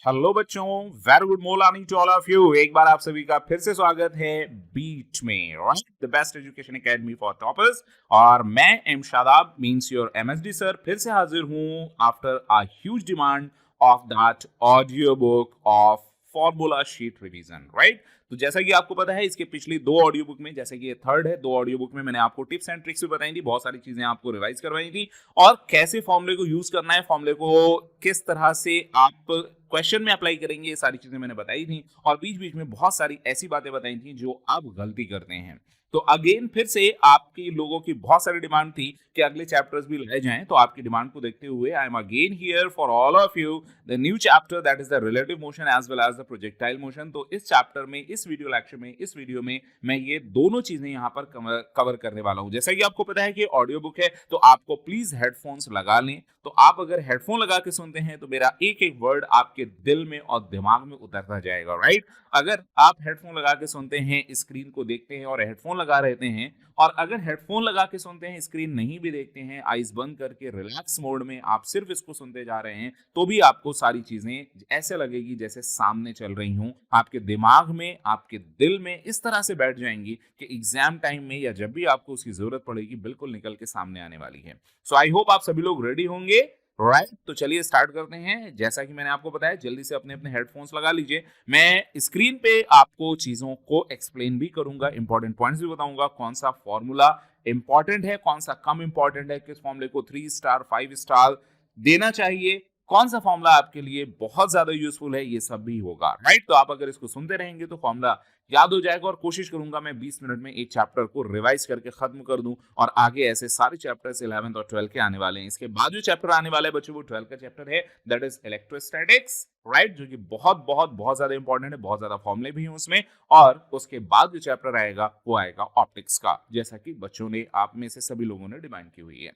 Hello बच्चों, very good morning to all of you. एक बार आप सभी का फिर से स्वागत है बीट में, right, the best education academy for toppers. और मैं am Shadab means your MSD sir फिर से हाजिर हूं after a huge demand of that audio book of formula sheet revision, right. तो जैसा कि आपको पता है, इसके पिछली दो ऑडियो बुक में, जैसे कि ये थर्ड है, दो ऑडियो बुक में मैंने आपको टिप्स एंड ट्रिक्स भी बताई थी, बहुत सारी चीजें आपको रिवाइज करवाई थी, और कैसे फॉर्मूले को यूज करना है, फॉर्मूले को किस तरह से आप क्वेश्चन में अप्लाई करेंगे, ये सारी चीजें मैंने बताई थी। और बीच बीच में बहुत सारी ऐसी बातें बताई थी जो आप गलती करते हैं। तो अगेन फिर से आपकी लोगों की बहुत सारी डिमांड थी कि अगले चैप्टर्स भी लाए जाएं, तो आपकी डिमांड को देखते हुए I am again here for all of you the new chapter, that is the relative motion as well as the projectile motion. तो इस चैप्टर में, इस वीडियो लेक्चर में, इस वीडियो में मैं ये दोनों चीजें यहाँ पर कवर करने वाला हूँ। जैसा कि आपको पता है कि ऑडियो बुक है, तो आपको प्लीज हेडफोन्स लगा लें। तो आप अगर हेडफोन लगा के सुनते हैं तो मेरा एक एक वर्ड आपके दिल में और दिमाग में उतरता जाएगा, राइट। अगर आप हेडफोन लगा के सुनते हैं, स्क्रीन को देखते हैं और हेडफोन लगा रहते हैं, और अगर हेडफोन लगा के सुनते हैं, स्क्रीन नहीं भी देखते हैं, आईज बंद करके रिलैक्स मोड में आप सिर्फ इसको सुनते जा रहे हैं, तो भी आपको सारी चीजें ऐसे लगेगी जैसे सामने चल रही हूं, आपके दिमाग में, आपके दिल में इस तरह से बैठ जाएंगी कि एग्जाम टाइम में या जब भी आपको उसकी जरूरत पड़ेगी बिल्कुल निकल के सामने आने वाली है। सो आई होप आप सभी लोग रेडी होंगे, राइट। तो चलिए स्टार्ट करते हैं। जैसा कि मैंने आपको बताया, जल्दी से अपने अपने हेडफोन्स लगा लीजिए। मैं स्क्रीन पे आपको चीजों को एक्सप्लेन भी करूंगा, इंपॉर्टेंट पॉइंट्स भी बताऊंगा, कौन सा फॉर्मूला इंपॉर्टेंट है, कौन सा कम इंपॉर्टेंट है, किस फॉर्मूले को 3 स्टार 5 स्टार देना चाहिए, कौन सा फॉर्मूला आपके लिए बहुत ज्यादा यूजफुल है, ये सब भी होगा, राइट। तो आप अगर इसको सुनते रहेंगे तो फॉर्मूला याद हो जाएगा, और कोशिश करूंगा मैं 20 मिनट में एक चैप्टर को रिवाइज करके खत्म कर दूं। और आगे ऐसे सारे चैप्टर्स 11th और 12th के आने वाले हैं। इसके बाद जो चैप्टर आने वाला है बच्चों, वो 12th का चैप्टर है, दैट इज इलेक्ट्रोस्टैटिक्स, राइट, जो कि बहुत बहुत बहुत ज्यादा इंपॉर्टेंट है, बहुत ज्यादा फॉर्मूले भी हैं उसमें। और उसके बाद जो चैप्टर आएगा वो आएगा ऑप्टिक्स का, जैसा कि बच्चों ने, आप में से सभी लोगों ने डिमांड की हुई है।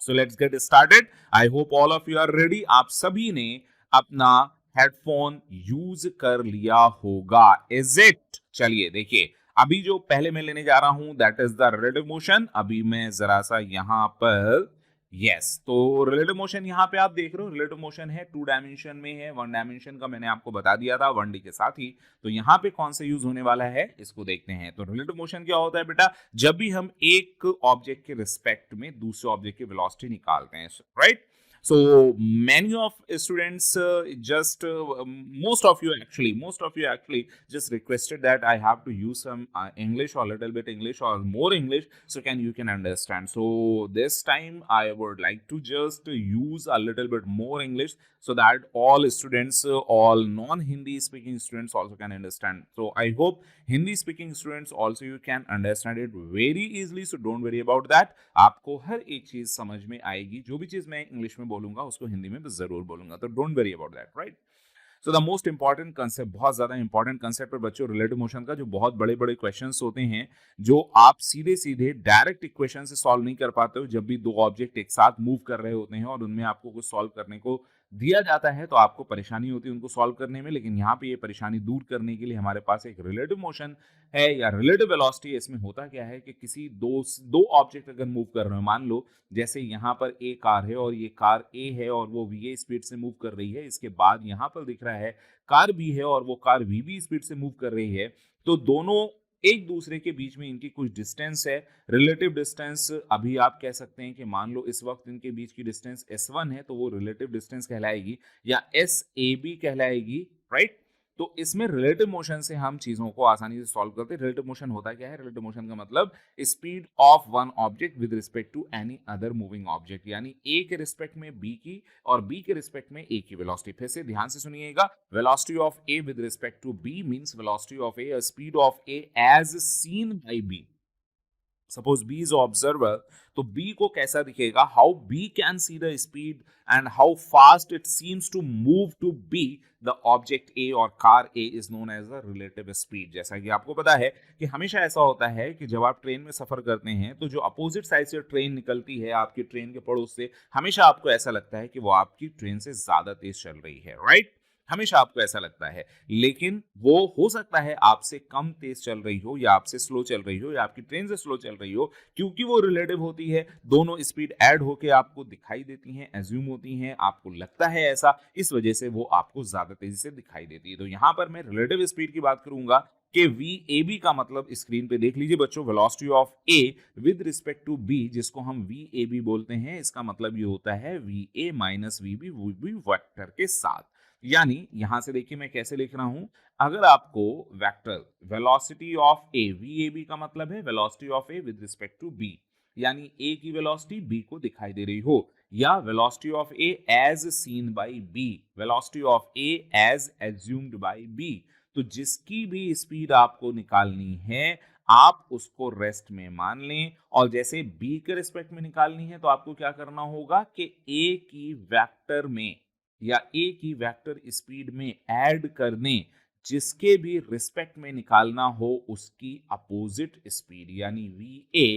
So let's get started. I hope all of you are ready. आप सभी ने अपना हेडफोन यूज कर लिया होगा, इज इट? चलिए देखिए, अभी जो पहले मैं लेने जा रहा हूं that is the relative motion. अभी मैं जरा सा यहां पर, यस, तो रिलेटिव मोशन यहाँ पे आप देख रहे हो, रिलेटिव मोशन है, 2 डायमेंशन में है। 1 डायमेंशन का मैंने आपको बता दिया था 1D के साथ ही। तो यहाँ पे कौन सा यूज होने वाला है इसको देखते हैं। तो रिलेटिव मोशन क्या होता है बेटा? जब भी हम एक ऑब्जेक्ट के रिस्पेक्ट में दूसरे ऑब्जेक्ट की वेलोसिटी निकालते हैं, right. So many of students just most of you actually just requested that I have to use some English, or little bit English, or more English, so you can understand. So this time I would like to just use a little bit more English, so that all students, all non-Hindi speaking students also can understand. So I hope Hindi speaking students also you can understand it very easily, so don't worry about that. आपको हर एक चीज समझ में आएगी, जो भी चीज मैं इंग्लिश में बोलूंगा उसको हिंदी में भी जरूर बोलूंगा, तो don't worry about that, right. So the most important concept, बहुत ज्यादा इंपॉर्टेंट कंसेप्ट है बच्चों, रिलेटिव मोशन का, जो बहुत बड़े बड़े क्वेश्चंस होते हैं, जो आप सीधे सीधे डायरेक्ट इक्वेशन से सॉल्व नहीं कर पाते हो। जब भी दो ऑब्जेक्ट एक साथ मूव कर रहे होते हैं और उनमें आपको कुछ सॉल्व करने को दिया जाता है, तो आपको परेशानी होती है उनको सॉल्व करने में। लेकिन यहाँ पे ये परेशानी दूर करने के लिए हमारे पास एक रिलेटिव मोशन है या रिलेटिव वेलोसिटी है। इसमें होता क्या है कि किसी दो ऑब्जेक्ट अगर मूव कर रहे हो, मान लो जैसे यहाँ पर ए कार है और ये कार ए है और वो वी स्पीड से मूव कर रही है, इसके बाद यहाँ पर दिख रहा है कार बी है और वो कार वी स्पीड से मूव कर रही है, तो दोनों एक दूसरे के बीच में इनकी कुछ डिस्टेंस है, रिलेटिव डिस्टेंस। अभी आप कह सकते हैं कि मान लो इस वक्त इनके बीच की डिस्टेंस S1 है, तो वो रिलेटिव डिस्टेंस कहलाएगी या SAB कहलाएगी, राइट। तो इसमें रिलेटिव मोशन से हम चीजों को आसानी से सॉल्व करते हैं। रिलेटिव मोशन होता क्या है? रिलेटिव मोशन का मतलब speed of one object with respect to any other moving object, यानी ए के रिस्पेक्ट में बी की और बी के रिस्पेक्ट में ए की वेलोसिटी। फिर से ध्यान से सुनिएगा, velocity of A with respect to B means velocity of A, speed of A as seen by B. Suppose B is observer, तो बी को कैसा दिखेगा? How B can see the speed and how fast it seems to move to B the object A और car A is known as the relative speed. जैसा कि आपको पता है कि हमेशा ऐसा होता है कि जब आप ट्रेन में सफर करते हैं तो जो अपोजिट साइड से ट्रेन निकलती है आपकी ट्रेन के पड़ोस से, हमेशा आपको ऐसा लगता है कि वो आपकी ट्रेन से ज्यादा तेज चल रही है, राइट। हमेशा आपको ऐसा लगता है, लेकिन वो हो सकता है आपसे कम तेज चल रही हो या आपसे स्लो चल रही हो या आपकी ट्रेन से स्लो चल रही हो, क्योंकि वो रिलेटिव होती है। दोनों स्पीड ऐड होके आपको दिखाई देती हैं, एज्यूम होती हैं, आपको लगता है ऐसा, इस वजह से वो आपको ज्यादा तेजी से दिखाई देती है। तो यहां पर मैं रिलेटिव स्पीड की बात करूंगा कि VAB का मतलब स्क्रीन पे देख लीजिए बच्चों, velocity of A with respect to B, जिसको हम VAB बोलते हैं, इसका मतलब ये होता है VA माइनस VB वेक्टर के साथ। यानी यहां से देखिए मैं कैसे लिख रहा हूं, अगर आपको vector velocity of A, VAB का मतलब है velocity of A with respect to B, यानी A की वेलोसिटी B को दिखाई दे रही हो, या velocity of A as seen by B, velocity of A as assumed by B, तो जिसकी भी स्पीड आपको निकालनी है आप उसको रेस्ट में मान लें, और जैसे B के रिस्पेक्ट में निकालनी है तो आपको क्या करना होगा कि A की वेक्टर में या A की वेक्टर स्पीड में ऐड करने, जिसके भी रिस्पेक्ट में निकालना हो उसकी अपोजिट स्पीड, यानी VA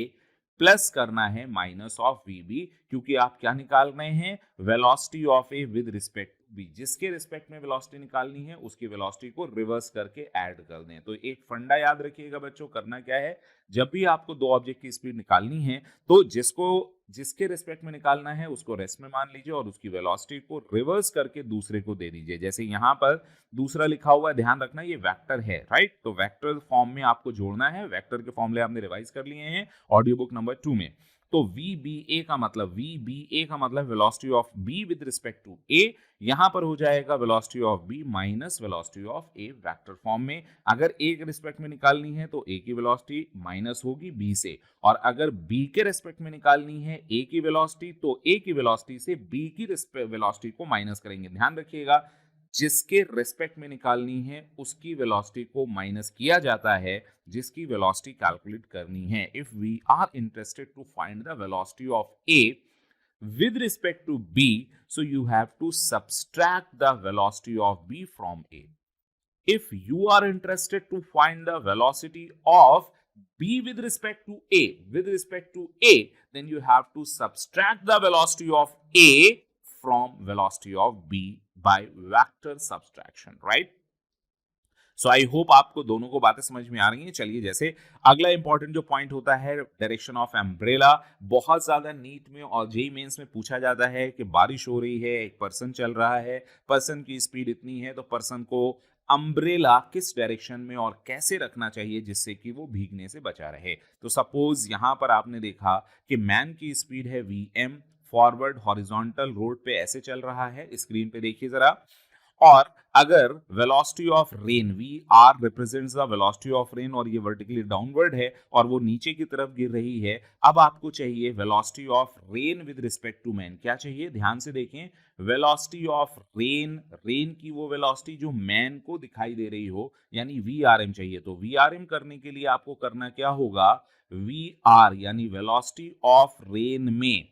प्लस करना है माइनस ऑफ VB, क्योंकि आप क्या निकाल रहे हैं, velocity of A with respect B, जिसके रिस्पेक्ट में वेलोसिटी निकालनी है उसकी वेलोसिटी को रिवर्स करके ऐड कर दें। तो एक फंडा याद रखिएगा बच्चों, करना क्या है, जब भी आपको दो ऑब्जेक्ट की स्पीड निकालनी है तो जिसके रिस्पेक्ट में निकालना है उसको रेस्ट में मान लीजिए और उसकी वेलोसिटी को रिवर्स करके दूसरे को दे दीजिए। जैसे यहाँ पर दूसरा लिखा हुआ है, ध्यान रखना ये वेक्टर है, राइट, तो वेक्टर फॉर्म में आपको जोड़ना है। वेक्टर के फॉर्मूले आपने रिवाइज कर लिए हैं ऑडियो बुक नंबर 2 में। तो VBA का मतलब velocity of B with respect to A, यहां पर हो जाएगा velocity of B minus velocity of A vector form में। अगर A के रिस्पेक्ट में निकालनी है तो A की वेलोसिटी माइनस होगी B से, और अगर B के रिस्पेक्ट में निकालनी है A की वेलोसिटी तो A की वेलोसिटी से B की वेलोसिटी को माइनस करेंगे। ध्यान रखिएगा, जिसके रिस्पेक्ट में निकालनी है उसकी वेलोसिटी को माइनस किया जाता है जिसकी वेलोसिटी कैलकुलेट करनी है। If we are interested to find the velocity of A with respect to B, so you have to subtract the velocity of B from A. If you are interested to find the velocity of B with respect to A, then you have to subtract the velocity of A from velocity of B by vector subtraction, right? So I hope आपको दोनों को बातें समझ में आ रही हैं। चलिए, जैसे अगला इंपॉर्टेंट जो पॉइंट होता है डायरेक्शन ऑफ एम्ब्रेला, बहुत ज्यादा नीट में और जेईई मेंस में पूछा जाता है कि बारिश हो रही है, एक पर्सन चल रहा है, पर्सन की स्पीड इतनी है, तो पर्सन को अम्ब्रेला किस डायरेक्शन में और कैसे रखना चाहिए जिससे कि वो भीगने से बचा रहे। तो सपोज यहां पर आपने देखा कि मैन की स्पीड है VM, फॉरवर्ड हॉरिजॉन्टल रोड पे ऐसे चल रहा है, स्क्रीन पे देखिए जरा, और अगर velocity of rain VR represents the velocity of rain और ये वर्टिकली डाउनवर्ड है और वो नीचे की तरफ गिर रही है, अब आपको चाहिए velocity of rain with respect to man. क्या चाहिए, ध्यान से देखें, वेलोसिटी ऑफ रेन की वो वेलोसिटी जो मैन को दिखाई दे रही हो, यानी VRM चाहिए। तो VRM करने के लिए आपको करना क्या होगा, VR यानी वेलोसिटी ऑफ रेन में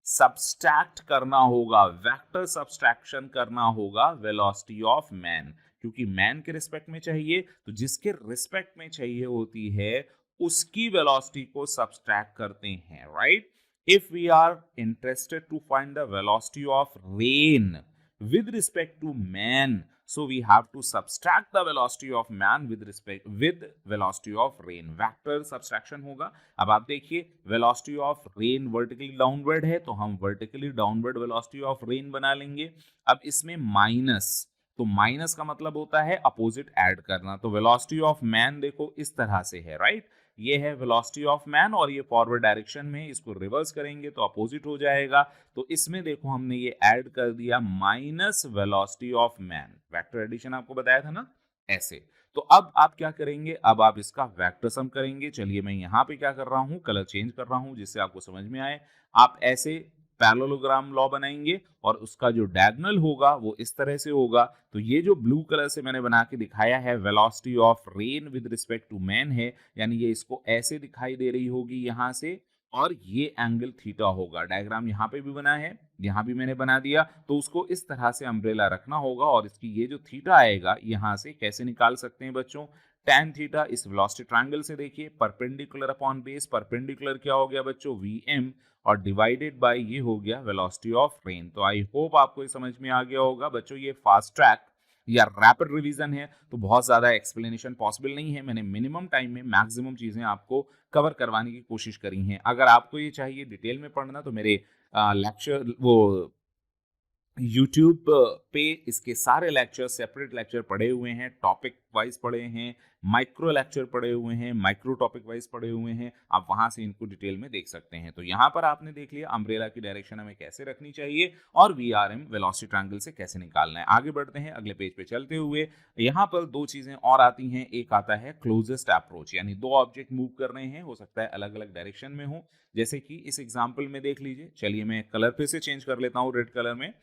सब्सट्रैक्ट करना होगा, वेक्टर सब्सट्रैक्शन करना होगा वेलोसिटी ऑफ मैन, क्योंकि मैन के रिस्पेक्ट में चाहिए, तो जिसके रिस्पेक्ट में चाहिए होती है उसकी वेलोसिटी को सब्सट्रैक्ट करते हैं, right. If we are interested to find the velocity of rain with respect to man, so we have to subtract the velocity of man with velocity of rain, vector subtraction होगा। अब आप देखिए, velocity of rain vertically downward है तो हम vertically downward velocity of rain बना लेंगे। अब इसमें माइनस, तो माइनस का मतलब होता है अपोजिट ऐड करना, तो वेलोसिटी ऑफ मैन देखो इस तरह से है, राइट, ये है वेलोसिटी ऑफ मैन और ये फॉरवर्ड डायरेक्शन में, इसको रिवर्स करेंगे तो अपोजिट हो जाएगा। तो इसमें देखो हमने ये ऐड कर दिया minus velocity of man, vector addition आपको बताया था ना, ऐसे। तो अब आप क्या करेंगे, अब आप इसका वेक्टर सम करेंगे। चलिए मैं यहाँ पे क्या कर रहा हूँ, कलर चेंज कर रहा हूँ जिससे आपको समझ में आए। आप ऐसे पैरेललोग्राम लॉ बनाएंगे और उसका जो डायगोनल होगा वो इस तरह से होगा। तो ये जो ब्लू कलर से मैंने बना के दिखाया है velocity of rain with respect to man है, यानी ये इसको ऐसे दिखाई दे रही होगी यहाँ से, और ये एंगल थीटा होगा। डायग्राम यहाँ पे भी बना है, यहाँ भी मैंने बना दिया, तो उसको इस तरह से अम्ब्रेला रखना होगा और इसकी ये जो थीटा आएगा यहाँ से कैसे निकाल सकते हैं बच्चों, tan थीटा इस वेलोसिटी ट्रायंगल से देखिए, परपेंडिकुलर अपॉन बेस, परपेंडिकुलर क्या हो गया बच्चों VM, और डिवाइडेड बाय ये हो गया वेलोसिटी ऑफ रेन। तो आई होप आपको ये समझ में आ गया होगा बच्चों। ये फास्ट ट्रैक या रैपिड रिवीजन है तो बहुत ज़्यादा एक्सप्लेनेशन पॉसिबल नहीं है। मैंने मिनिमम टाइम में मैक्सिमम चीज़ें आपको कवर करवाने की कोशिश करी हैं। अगर आपको ये चाहिए डिटेल में पढ़ना तो मेरे लेक्चर वो यूट्यूब पे इसके सारे लेक्चर, सेपरेट लेक्चर पढ़े हुए हैं, टॉपिक वाइज पढ़े हैं, माइक्रो लेक्चर पढ़े हुए हैं, माइक्रो टॉपिक वाइज पढ़े हुए हैं। आप वहां से इनको डिटेल में देख सकते हैं। तो यहाँ पर आपने देख लिया अम्ब्रेला की डायरेक्शन हमें कैसे रखनी चाहिए और वीआरएम वेलोसिटी ट्रायंगल से कैसे निकालना है। आगे बढ़ते हैं अगले पेज पे चलते हुए। यहाँ पर दो चीजें और आती हैं। एक आता है क्लोजेस्ट अप्रोच, यानी दो ऑब्जेक्ट मूव कर रहे हैं, हो सकता है अलग अलग डायरेक्शन में हो, जैसे कि इस एग्जाम्पल में देख लीजिए। चलिए मैं कलर फिर से चेंज कर लेता हूँ रेड कलर में।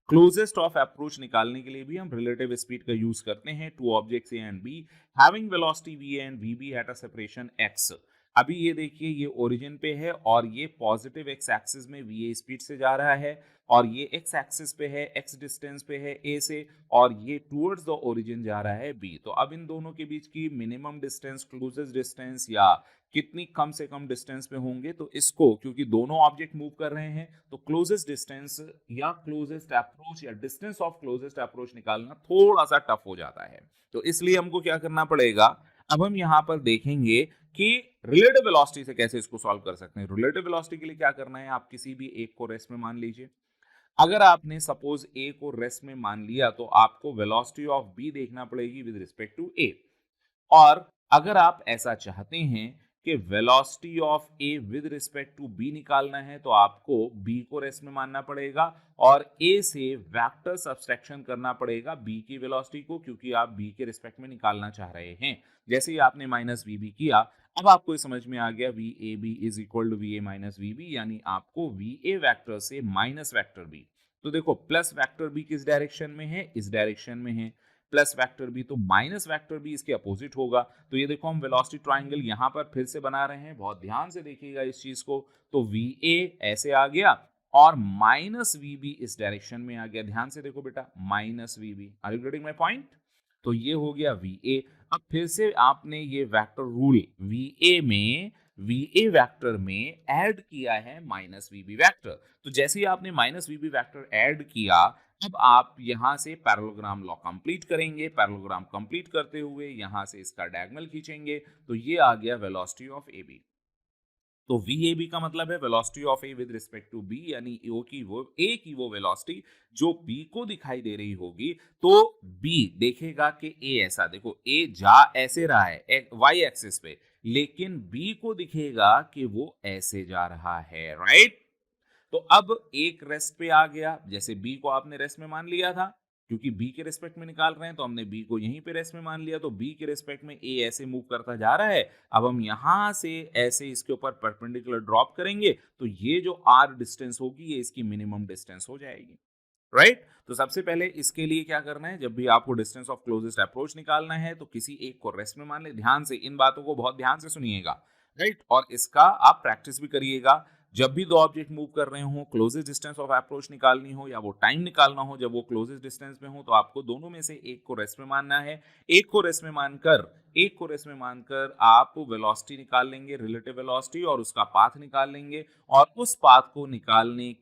क्लोजेस्ट ऑफ अप्रोच निकालने के लिए भी हम रिलेटिव स्पीड का यूज करते हैं। Two objects A and B having velocity V and V B at a separation X. अभी ये देखिए, ये ओरिजिन पे है और ये पॉजिटिव एक्स एक्सिस में वी ए स्पीड से जा रहा है और ये एक्स एक्सिस पे है, एक्स डिस्टेंस पे है ए से, और ये टूवर्ड्स द ओरिजिन जा रहा है बी। तो अब इन दोनों के बीच की मिनिमम डिस्टेंस, क्लोजेस्ट डिस्टेंस या कितनी कम से कम डिस्टेंस पे होंगे, तो इसको, क्योंकि दोनों ऑब्जेक्ट मूव कर रहे हैं, तो क्लोजेस्ट डिस्टेंस या क्लोजेस्ट अप्रोच या डिस्टेंस ऑफ क्लोजेस्ट अप्रोच निकालना थोड़ा सा टफ हो जाता है। तो इसलिए हमको क्या करना पड़ेगा, अब हम यहाँ पर देखेंगे कि रिलेटिव वेलोसिटी से कैसे इसको सॉल्व कर सकते हैं। रिलेटिव वेलोसिटी के लिए क्या करना है, आप किसी भी एक को रेस्ट में मान लीजिए। अगर आपने सपोज ए को रेस्ट में मान लिया तो आपको वेलोसिटी ऑफ बी देखना पड़ेगी विद रिस्पेक्ट टू ए। और अगर आप ऐसा चाहते हैं कि velocity of A with respect to B निकालना है तो आपको बी को रेस्ट में मानना पड़ेगा और ए से वेक्टर सब्सट्रैक्शन करना पड़ेगा बी की वेलोसिटी को, क्योंकि आप बी के रिस्पेक्ट में निकालना चाह रहे हैं। जैसे ही आपने माइनस वी बी किया, अब आपको समझ में आ गया V A B is equal to V A minus V B, यानी आपको वी ए वैक्टर से माइनस वैक्टर बी। तो देखो, प्लस वैक्टर बी किस डायरेक्शन में है, इस डायरेक्शन में है, प्लस वेक्टर बी तो माइनस वेक्टर बी इसके अपोजिट होगा। तो ये देखो, हम वेलोसिटी ट्रायंगल यहां पर फिर से बना रहे हैं, बहुत ध्यान से देखिएगा इस चीज को। तो वी ए ऐसे आ गया और माइनस वी बी इस डायरेक्शन में आ गया। ध्यान से देखो बेटा, minus V B, are you getting my point? तो ये हो गया वी ए। अब फिर से आपने ये vector rule V A vector में ऐड किया है माइनस वी बी वेक्टर। तो जैसे ही आपने minus V B vector add किया, अब आप यहां से पैरेललोग्राम लॉ कंप्लीट करेंगे। पैरेललोग्राम कंप्लीट करते हुए यहां से इसका डायगोनल खींचेंगे, तो ये आ गया वेलोसिटी ऑफ ए बी। तो वी ए बी का मतलब है velocity of A with respect to B, यानी ए की वो वेलोसिटी जो बी को दिखाई दे रही होगी। तो बी देखेगा कि ए ऐसा, देखो ए जा ऐसे रहा है वाई एक्सिस पे, लेकिन बी को दिखेगा कि वो ऐसे जा रहा है, राइट? तो अब एक रेस्ट पे आ गया, जैसे बी को आपने रेस्ट में मान लिया था, क्योंकि बी के रेस्पेक्ट में निकाल रहे हैं तो हमने बी को यहीं पे रेस्ट में मान लिया। तो बी के रेस्पेक्ट में ए ऐसे मूव करता जा रहा है। अब हम यहां से ऐसे इसके ऊपर परपेंडिकुलर ड्रॉप करेंगे तो ये जो आर डिस्टेंस होगी ये इसकी मिनिमम डिस्टेंस हो जाएगी, राइट? तो सबसे पहले इसके लिए क्या करना है, जब भी आपको डिस्टेंस ऑफ क्लोजेस्ट अप्रोच निकालना है तो किसी एक को रेस्ट में मान ले। ध्यान से इन बातों को बहुत ध्यान से सुनिएगा, राइट? और इसका आप प्रैक्टिस भी करिएगा। जब भी दो ऑब्जेक्ट मूव कर रहे हो, क्लोजेस्ट डिस्टेंस ऑफ अप्रोच निकालनी हो या वो टाइम निकालना हो जब वो क्लोजेस्ट डिस्टेंस में हो, तो आपको दोनों में से एक को रेस्ट में मानना है। एक को रेस्ट में मानकर आप वेलोसिटी निकाल लेंगे, रिलेटिव वेलोसिटी, और उसका पाथ निकाल लेंगे। और उस पाथ को निकालने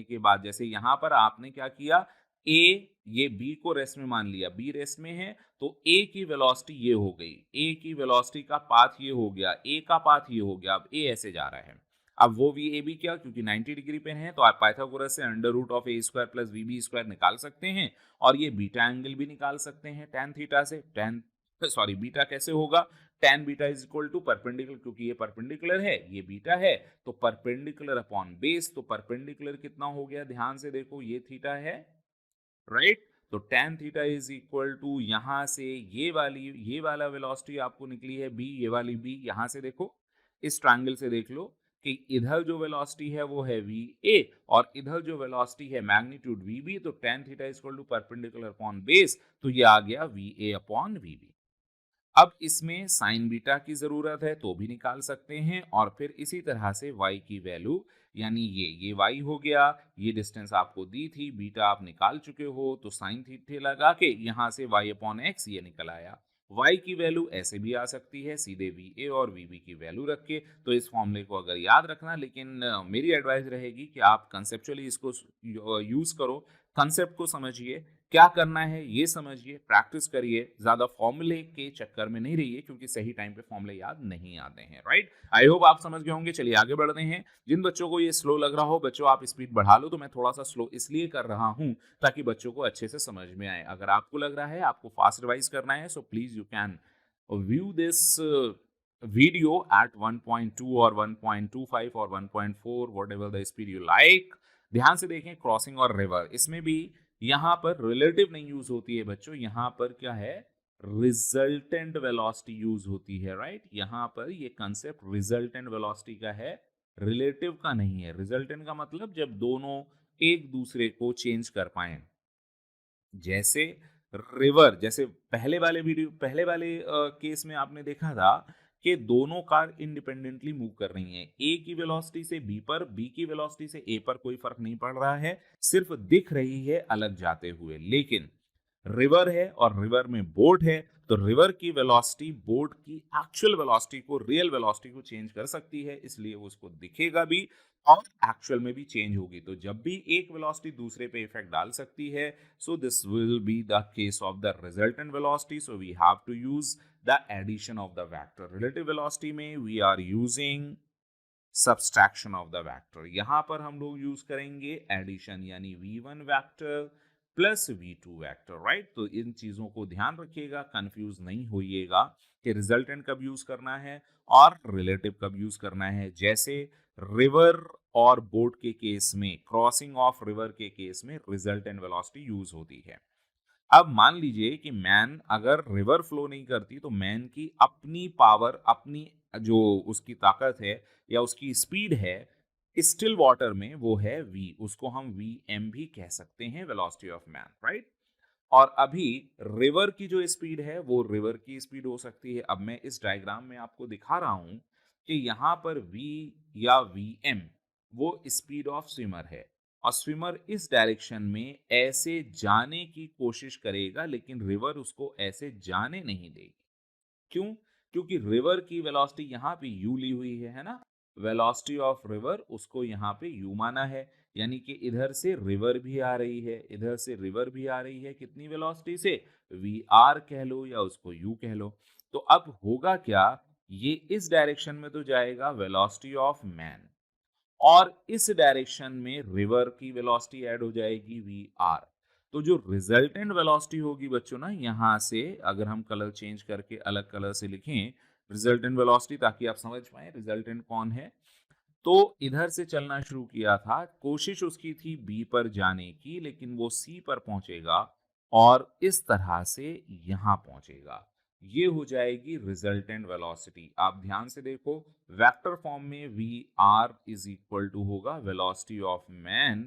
के बाद जैसे यहाँ पर आपने क्या किया, ये बी को रेस्ट में मान लिया, बी रेस्ट में है तो ए की वेलोसिटी ये हो गई, ए की वेलोसिटी का पाथ ये हो गया, ए का पाथ ये हो गया। अब ए ऐसे जा रहा है। अब वो वी ए बी क्या, क्योंकि 90 डिग्री पे है तो आप पाइथागोरस से under root of A square plus V B square निकाल सकते हैं। और ये बीटा एंगल भी निकाल सकते हैं टेन थीटा से। बीटा कैसे होगा, tan beta is equal to perpendicular, क्योंकि ये परपेंडिकुलर है, ये बीटा है, तो परपेंडिकुलर अपॉन बेस। तो परपेंडिकुलर कितना हो गया, ध्यान से देखो, ये थीटा है, राइट? तो tan theta is equal to यहां से ये वाला वेलोसिटी आपको निकली है बी, ये वाली बी। यहां से देखो, इस ट्रायंगल से देख लो कि इधर जो वेलोसिटी है वो है वी ए और इधर जो वेलोसिटी है मैग्नीट्यूड वी बी। तो tan theta is equal to perpendicular upon base, तो ये आ गया V A upon V B. अब इसमें साइन बीटा की जरूरत है तो भी निकाल सकते हैं। और फिर इसी तरह से y की वैल्यू, यानी ये y हो गया, ये डिस्टेंस आपको दी थी, बीटा आप निकाल चुके हो, तो साइन थीटा लगा के यहाँ से y अपॉन एक्स ये निकल आया। y की वैल्यू ऐसे भी आ सकती है, सीधे वी ए और वी बी की वैल्यू रख के। तो इस फॉर्मूले को अगर याद रखना, लेकिन मेरी एडवाइस रहेगी कि आप कंसेप्चुअली इसको यूज करो, कंसेप्ट को समझिए क्या करना है ये समझिए, प्रैक्टिस करिए, ज्यादा फॉर्मूले के चक्कर में नहीं रहिए क्योंकि सही टाइम पे फॉर्मूले याद नहीं आते हैं, राइट। आई होप आप समझ गए होंगे। चलिए आगे बढ़ते हैं। जिन बच्चों को ये स्लो लग रहा हो, बच्चों आप स्पीड बढ़ा लो। तो मैं थोड़ा सा स्लो इसलिए कर रहा हूं ताकि बच्चों को अच्छे से समझ में आए। अगर आपको लग रहा है आपको फास्ट रिवाइज करना है, so please you can view this video at 1.2 or 1.25 or 1.4, whatever the speed you like। ध्यान से देखें, क्रॉसिंग और रिवर, इसमें भी यहां पर रिलेटिव नहीं यूज होती है बच्चों, यहां पर क्या है, रिजल्टेंट वेलोसिटी यूज होती है, राइट। यहां पर ये कंसेप्ट रिजल्टेंट वेलोसिटी का है, रिलेटिव का नहीं है। रिजल्टेंट का मतलब जब दोनों एक दूसरे को चेंज कर पाए, जैसे रिवर, जैसे पहले वाले केस में आपने देखा था कि दोनों कार इंडिपेंडेंटली मूव कर रही हैं, ए की वेलोसिटी से बी पर, बी की वेलोसिटी से ए पर कोई फर्क नहीं पड़ रहा है, सिर्फ दिख रही है अलग जाते हुए। लेकिन रिवर है और रिवर में बोट है, तो रिवर की वेलोसिटी बोट की एक्चुअल वेलोसिटी को, रियल वेलोसिटी को चेंज कर सकती है, इसलिए वो उसको दिखेगा भी और एक्चुअल में भी चेंज होगी। तो जब भी एक वेलोसिटी दूसरे पे इफेक्ट डाल सकती है, so this will be the case of the resultant velocity. So we have to use the addition of the vector. Relative velocity में we are using subtraction of the vector. यहां पर हम लोग यूज करेंगे addition, यानी v1 vector plus v2 vector, right. तो इन चीजों को ध्यान रखिएगा, कंफ्यूज नहीं होइएगा कि रिजल्टेंट कब यूज करना है और रिलेटिव कब यूज करना है। जैसे रिवर और बोट के केस में, क्रॉसिंग ऑफ रिवर के केस में रिजल्टेंट वेलोसिटी यूज होती है। अब मान लीजिए कि मैन अगर रिवर फ्लो नहीं करती, तो मैन की अपनी पावर, अपनी जो उसकी ताकत है या उसकी स्पीड है स्टिल वाटर में, वो है v, उसको हम vm भी कह सकते हैं, वेलोसिटी ऑफ मैन, राइट। और अभी रिवर की जो स्पीड है वो रिवर की स्पीड हो सकती है। अब मैं इस डायग्राम में आपको दिखा रहा हूं कि यहाँ पर v या vm वो स्पीड ऑफ स्विमर है, और स्विमर इस डायरेक्शन में ऐसे जाने की कोशिश करेगा, लेकिन रिवर उसको ऐसे जाने नहीं देगी। क्यों? क्योंकि रिवर की वेलोसिटी यहाँ पे u ली हुई है ना, वेलोसिटी ऑफ रिवर उसको यहाँ पे u माना है, यानी कि इधर से रिवर भी आ रही है, इधर से रिवर भी आ रही है, कितनी वेलोसिटी से, vr कह लो या उसको u कह लो। तो अब होगा क्या, ये इस डायरेक्शन में तो जाएगा वेलोसिटी ऑफ मैन, और इस डायरेक्शन में रिवर की वेलोसिटी ऐड हो जाएगी vr। तो जो रिजल्टेंट वेलोसिटी होगी बच्चों ना, यहां से अगर हम कलर चेंज करके अलग कलर से लिखें रिजल्टेंट वेलोसिटी, ताकि आप समझ पाए रिजल्टेंट कौन है। तो इधर से चलना शुरू किया था, कोशिश उसकी थी बी पर जाने की, लेकिन वो सी पर पहुंचेगा और इस तरह से यहां पहुंचेगा। ये हो जाएगी रिजल्टेंट वेलोसिटी। आप ध्यान से देखो, वेक्टर फॉर्म में we R is equal to होगा velocity of man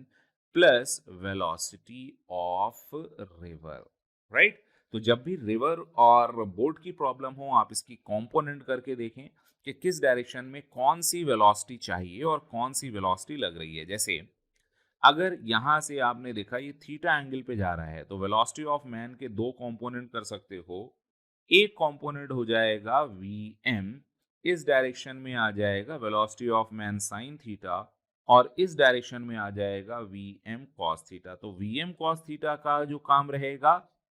plus velocity of river, right. तो जब भी रिवर और बोट की प्रॉब्लम हो, आप इसकी कंपोनेंट करके देखें कि किस डायरेक्शन में कौन सी वेलोसिटी चाहिए और कौन सी वेलोसिटी लग रही है। जैसे अगर यहां से आपने देखा ये थीटा एंगल पे जा रहा है, तो वेलोसिटी ऑफ मैन के दो कंपोनेंट कर सकते हो। एक कंपोनेंट हो जाएगा vm, इस डायरेक्शन में आ जाएगा velocity of man sine theta, और इस डायरेक्शन में आ जाएगा vm cos थीटा। तो vm cos थीटा का जो काम रहेगा,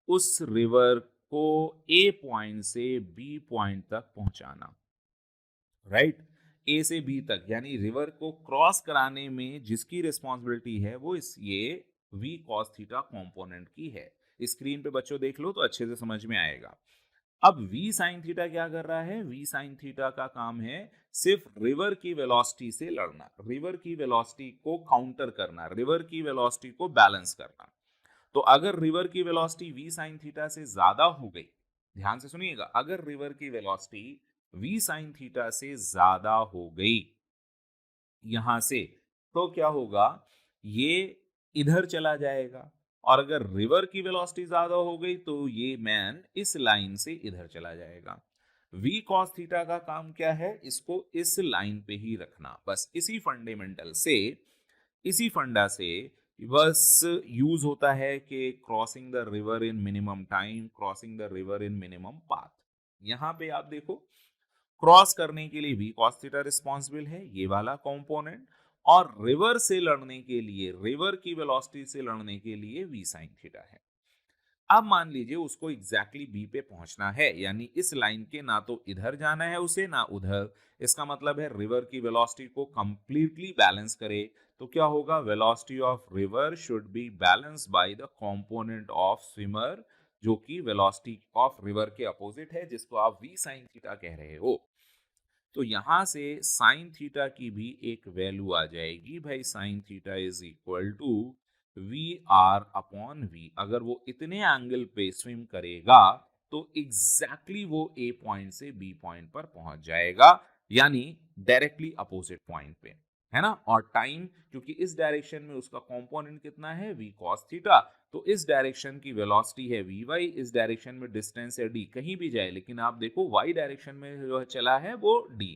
उस रिवर को a पॉइंट से b पॉइंट तक पहुंचाना, राइट। ए से बी तक, यानी रिवर को क्रॉस कराने में जिसकी रिस्पॉन्सिबिलिटी है वो इस ये वी कॉस थीटा कंपोनेंट की है। स्क्रीन पे बच्चों देख लो तो अच्छे से समझ में आएगा। अब वी साइन थीटा क्या कर रहा है, वी साइन थीटा का काम है सिर्फ रिवर की वेलोसिटी से लड़ना, रिवर की वेलोसिटी को काउंटर करना, रिवर की वेलोसिटी को बैलेंस करना। तो अगर रिवर की वेलोसिटी वी साइन थीटा से ज्यादा हो गई, ध्यान से सुनिएगा, अगर रिवर की वेलोसिटी वी साइन थीटा से ज्यादा हो गई यहां से, तो क्या होगा, ये इधर चला जाएगा। और अगर रिवर की वेलोसिटी ज्यादा हो गई तो ये मैन इस लाइन से इधर चला जाएगा। v cos थीटा का काम क्या है, इसको इस लाइन पे ही रखना। बस इसी फंडामेंटल से, इसी फंडा से बस यूज होता है कि crossing the river in minimum time, crossing the river in minimum path. यहां पे आप देखो, क्रॉस करने के लिए वी कॉस थीटा रिस्पॉन्सिबल है, ये वाला कंपोनेंट, और रिवर से लड़ने के लिए, रिवर की वेलोसिटी से लड़ने के लिए वी साइन थीटा है। अब मान लीजिए उसको एग्जैक्टली बी पे पहुंचना है, यानी इस लाइन के ना तो इधर जाना है उसे ना उधर। इसका मतलब है रिवर की वेलोसिटी को कंप्लीटली बैलेंस करे, तो क्या होगा, velocity of river should be balance by the component of swimmer, जो कि वेलोसिटी ऑफ रिवर के अपोजिट है, जिसको आप v sin थीटा कह रहे हो। तो यहां से साइन थीटा की भी एक वैल्यू आ जाएगी भाई, sine theta is equal to V R upon V. अगर वो इतने एंगल पे स्विम करेगा तो एग्जैक्टली वो ए पॉइंट से बी पॉइंट पर पहुंच जाएगा, यानी डायरेक्टली अपोजिट पॉइंट पे, है ना। और टाइम, क्योंकि इस डायरेक्शन में उसका कंपोनेंट कितना है, v cos थीटा, तो इस डायरेक्शन की वेलोसिटी है vy, इस डायरेक्शन में डिस्टेंस है d, कहीं भी जाए लेकिन आप देखो y डायरेक्शन में जो चला है वो d,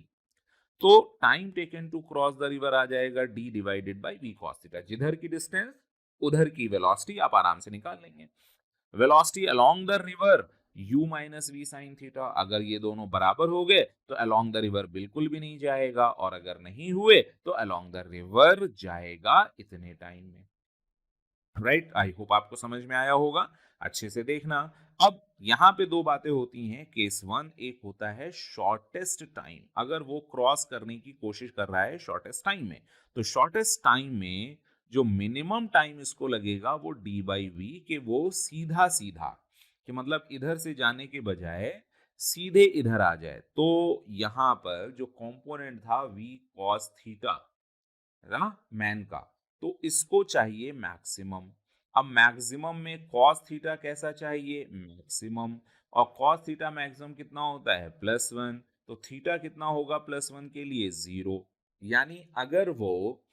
तो time taken to cross the river आ जाएगा d divided by v cos theta. जिधर की डिस्टेंस उधर की वेलोसिटी आप आराम से निकाल लेंगे। Velocity along the river u minus V sine theta, अगर ये दोनों बराबर हो गए तो अलोंग द रिवर बिल्कुल भी नहीं जाएगा, और अगर नहीं हुए तो अलोंग द रिवर जाएगा इतने टाइम में। राइट, आई होप आपको समझ में आया होगा, अच्छे से देखना। अब यहाँ पे दो बातें होती हैं, केस वन एक होता है शॉर्टेस्ट टाइम, अगर वो क्रॉस करने की कोशिश कर रहा है शॉर्टेस्ट टाइम में, तो शॉर्टेस्ट टाइम में जो मिनिमम टाइम इसको लगेगा वो डी बाई वी, के वो सीधा सीधा, कि मतलब इधर से जाने के बजाय सीधे इधर आ जाए। तो यहाँ पर जो कंपोनेंट था वी कॉस थीटा, है ना, मैन का, तो इसको चाहिए मैक्सिमम। अब मैक्सिमम में कॉस थीटा कैसा चाहिए, मैक्सिमम, और कॉस थीटा मैक्सिमम कितना होता है, +1, तो थीटा कितना होगा +1 के लिए 0। यानी अगर वो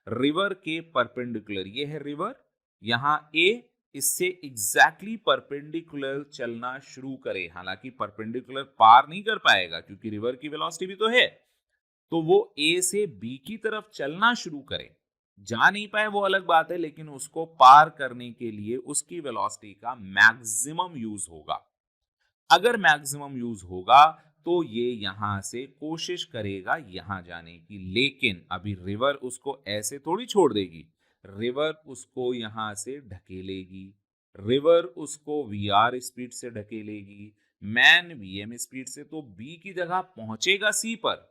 रिवर के परपेंडिकुलर, ये है रिवर, यहाँ ए, इससे एग्जैक्टली परपेंडिकुलर चलना शुरू करे, हालांकि परपेंडिकुलर पार नहीं कर पाएगा क्योंकि रिवर की वेलोसिटी भी तो है, तो वो ए से बी की तरफ चलना शुरू करे, जा नहीं पाए वो अलग बात है, लेकिन उसको पार करने के लिए उसकी वेलोसिटी का मैक्सिमम यूज होगा। अगर मैक्सिमम यूज होगा तो ये यहां से कोशिश करेगा यहां जाने की, लेकिन अभी रिवर उसको ऐसे थोड़ी छोड़ देगी, रिवर उसको यहां से ढकेलेगी, रिवर उसको वीआर स्पीड से ढकेलेगी, मैन वीएम स्पीड से, तो बी की जगह पहुंचेगा सी पर,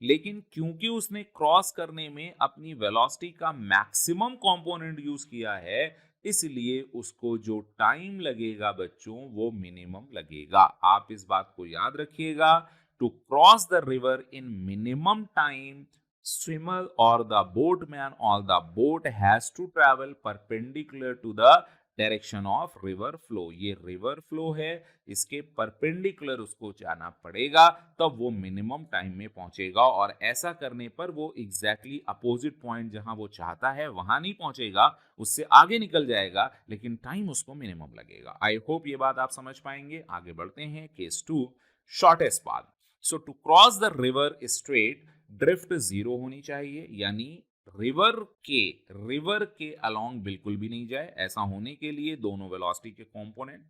लेकिन क्योंकि उसने क्रॉस करने में अपनी वेलोसिटी का मैक्सिमम कंपोनेंट यूज किया है, इसलिए उसको जो टाइम लगेगा बच्चों वो मिनिमम लगेगा। आप इस बात को याद रखिएगा, to cross the river in minimum time, swimmer or the boatman or the boat has to travel perpendicular to the direction of river flow. ये रिवर फ्लो है, इसके परपेंडिकुलर उसको जाना पड़ेगा, तब वो मिनिमम टाइम में पहुंचेगा, और ऐसा करने पर वो एग्जैक्टली अपोजिट पॉइंट जहां वो चाहता है वहां नहीं पहुंचेगा, उससे आगे निकल जाएगा, लेकिन टाइम उसको मिनिमम लगेगा। आई होप ये बात आप समझ पाएंगे। आगे बढ़ते हैं, case 2, shortest path. So to cross the river straight, drift 0 होनी चाहिए, यानी रिवर के अलोंग बिल्कुल भी नहीं जाए। ऐसा होने के लिए दोनों वेलोसिटी के कंपोनेंट,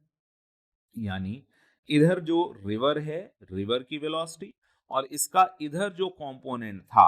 यानी इधर जो रिवर है, रिवर की वेलोसिटी, और इसका इधर जो कंपोनेंट था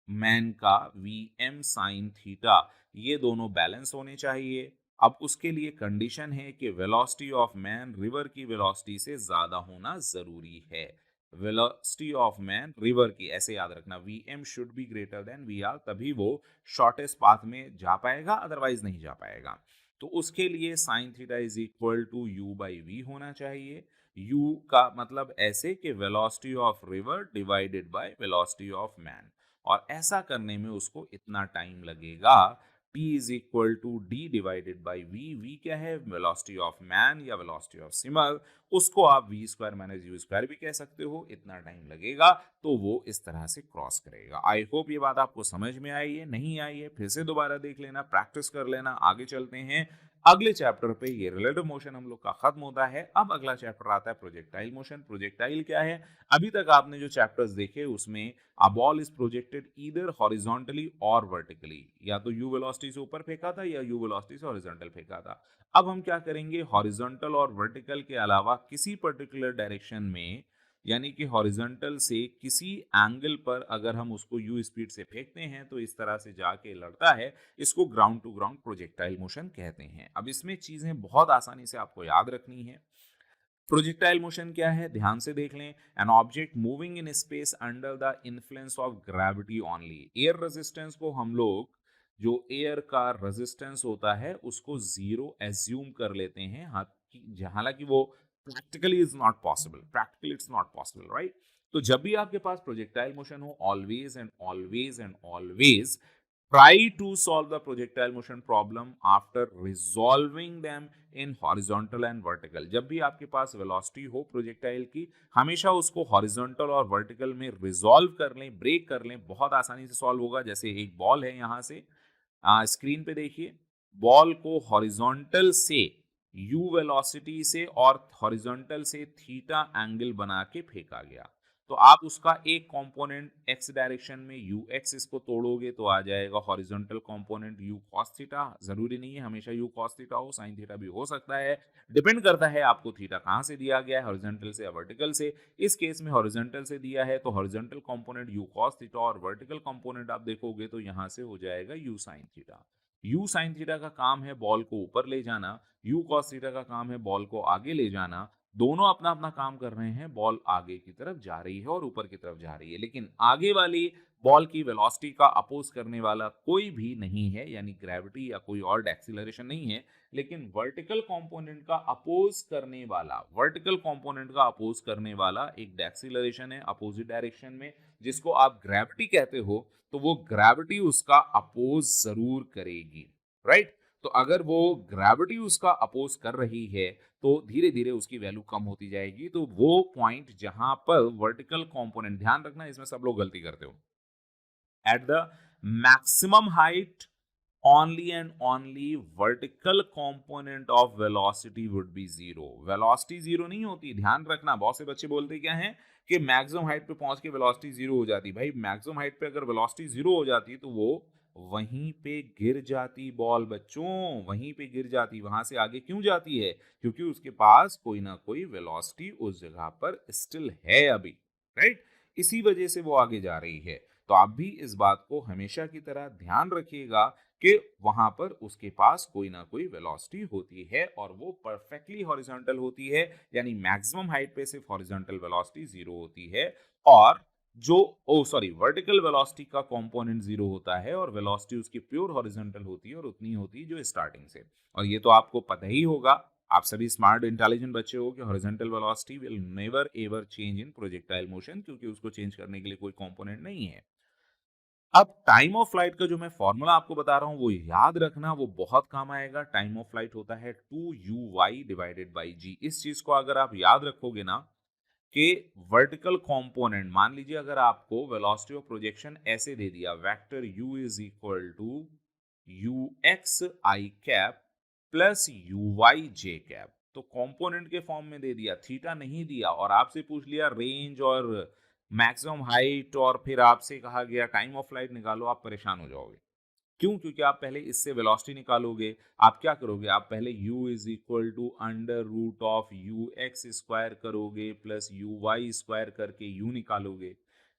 मैन का वी एम साइन थीटा, ये दोनों बैलेंस होने चाहिए। अब उसके लिए कंडीशन है कि वेलोसिटी ऑफ मैन रिवर की वेलोसिटी से ज्यादा होना जरूरी है। वेलोसिटी ऑफ मैन रिवर की, ऐसे याद रखना, V M should be greater than V R, तभी वो शॉर्टेस्ट पाथ में जा पाएगा, अदरवाइज नहीं जा पाएगा। तो उसके लिए sine theta is equal to U by V होना चाहिए। u का मतलब ऐसे कि velocity of river divided by velocity of man, और ऐसा करने में उसको इतना टाइम लगेगा। t is equal to D divided by V, V क्या है, वेलोसिटी ऑफ मैन या वेलोसिटी ऑफ स्विमर, उसको आप V square minus U square भी कह सकते हो, इतना टाइम लगेगा, तो वो इस तरह से क्रॉस करेगा। आई होप ये बात आपको समझ में आई है, नहीं आई है फिर से दोबारा देख लेना, प्रैक्टिस कर लेना। आगे चलते हैं अगले चैप्टर पे। ये रिलेटिव मोशन हम लोग का खत्म होता है, अब अगला चैप्टर आता है प्रोजेक्टाइल मोशन। प्रोजेक्टाइल क्या है, अभी तक आपने जो चैप्टर्स देखे उसमें a ball is projected either horizontally और वर्टिकली, या तो यू वेलोसिटी से ऊपर फेंका था या यू वेलोसिटी से हॉरिजॉन्टल फेंका था। अब हम क्या करेंगे, हॉरिजॉन्टल और वर्टिकल के अलावा किसी पर्टिकुलर डायरेक्शन में यानी कि हॉरिजॉन्टल से किसी एंगल पर अगर हम उसको यू स्पीड से फेंकते हैं तो इस तरह से जाके लड़ता है, इसको ground to ground projectile motion कहते हैं। अब इसमें चीजें बहुत आसानी से आपको याद रखनी है। प्रोजेक्टाइल मोशन क्या है, ध्यान से देख लें। An object moving in space under the influence of gravity only. Air resistance को हम लोग, जो एयर का रेजिस्टेंस होता है उसको जीरो एज्यूम कर लेते हैं, हालांकि वो practically is not possible, practically it's not possible, right. तो जब भी आपके पास प्रोजेक्टाइल मोशन हो, always and always and always try to solve the projectile motion problem after resolving them in horizontal and vertical। जब भी आपके पास वेलोसिटी हो projectile की, हमेशा उसको हॉरिजॉन्टल और वर्टिकल में रिजॉल्व कर लें, ब्रेक कर लें, बहुत आसानी से सॉल्व होगा। जैसे एक बॉल है, यहां से स्क्रीन पे देखिए, बॉल को हॉरिजॉन्टल से u वेलोसिटी से और हॉरिजॉन्टल से थीटा एंगल बना के फेंका गया, तो आप उसका एक कंपोनेंट x डायरेक्शन में ux इसको तोड़ोगे तो आ जाएगा horizontal component u cos theta. जरूरी नहीं है हमेशा u cos थीटा हो, sin थीटा भी हो सकता है, डिपेंड करता है आपको थीटा कहां से दिया गया है, हॉरिजॉन्टल से या वर्टिकल से। इस केस में हॉरिजॉन्टल से दिया है तो horizontal component u cos theta, और वर्टिकल कंपोनेंट आप देखोगे तो यहां से हो जाएगा u sin theta. u sin theta का काम है बॉल को ऊपर ले जाना, u cos थीटा का काम है बॉल को आगे ले जाना। दोनों अपना अपना काम कर रहे हैं, बॉल आगे की तरफ जा रही है और ऊपर की तरफ जा रही है, लेकिन आगे वाली बॉल की वेलोसिटी का अपोज करने वाला कोई भी नहीं है, यानी ग्रेविटी या कोई और एक्सीलरेशन नहीं है। लेकिन वर्टिकल कंपोनेंट का अपोज करने वाला, वर्टिकल कंपोनेंट का अपोज करने वाला एक एक्सीलरेशन है अपोजिट डायरेक्शन में, जिसको आप ग्रेविटी कहते हो, तो वो ग्रेविटी उसका अपोज जरूर करेगी, राइट। तो अगर वो ग्रेविटी उसका अपोज कर रही है तो धीरे धीरे उसकी वैल्यू कम होती जाएगी। तो वो पॉइंट जहां पर वर्टिकल कंपोनेंट, ध्यान रखना इसमें सब लोग गलती करते हो, at the maximum height only and only vertical component of velocity would be zero। velocity zero नहीं होती, ध्यान रखना। बहुत से बच्चे बोलते क्या हैं कि मैक्सिमम हाइट पे पहुंच के वेलोसिटी जीरो हो जाती। भाई मैक्सिमम हाइट पे अगर वेलोसिटी जीरो हो जाती तो वो वहीं पे गिर जाती बॉल, बच्चों वहीं पे गिर जाती। वहां से आगे क्यों जाती है? क्योंकि उसके पास कोई ना कोई वेलोसिटी उस जगह पर स्टिल है अभी, राइट। इसी वजह से वो आगे जा रही है। तो आप भी इस बात को हमेशा की तरह ध्यान रखिएगा कि वहां पर उसके पास कोई ना कोई वेलोसिटी होती है और वो परफेक्टली हॉरिजॉन्टल होती है, यानी मैक्सिमम हाइट पे सिर्फ हॉरिजॉन्टल वेलोसिटी जीरो होती है, और जो वर्टिकल वेलोसिटी का कंपोनेंट जीरो होता है और वेलोसिटी उसकी प्योर हॉरिजॉन्टल होती है और उतनी होती है जो स्टार्टिंग से। और ये तो आपको पता ही होगा, आप सभी स्मार्ट इंटेलिजेंट बच्चे हो, कि horizontal velocity will never ever change in projectile motion, क्योंकि उसको चेंज करने के लिए कोई कंपोनेंट नहीं है। अब टाइम ऑफ फ्लाइट का जो मैं फॉर्मूला आपको बता रहा हूं वो याद रखना, वो बहुत काम आएगा। टाइम ऑफ फ्लाइट होता है 2u(y) डिवाइडेड बाई जी। इस चीज को अगर आप याद रखोगे ना, कि वर्टिकल कंपोनेंट, मान लीजिए अगर आपको वेलोसिटी ऑफ प्रोजेक्शन ऐसे दे दिया, vector u is equal to ux i cap plus uy j cap, तो कंपोनेंट के फॉर्म में दे दिया, थीटा नहीं दिया, और आपसे पूछ लिया रेंज और मैक्सिमम हाइट, और फिर आपसे कहा गया टाइम ऑफ फ्लाइट निकालो, आप परेशान हो जाओगे। क्यों? क्योंकि आप पहले इससे वेलोसिटी निकालोगे। आप क्या करोगे, आप पहले u is equal to under root of U X square करोगे प्लस यू वाई स्क्वायर करके u निकालोगे,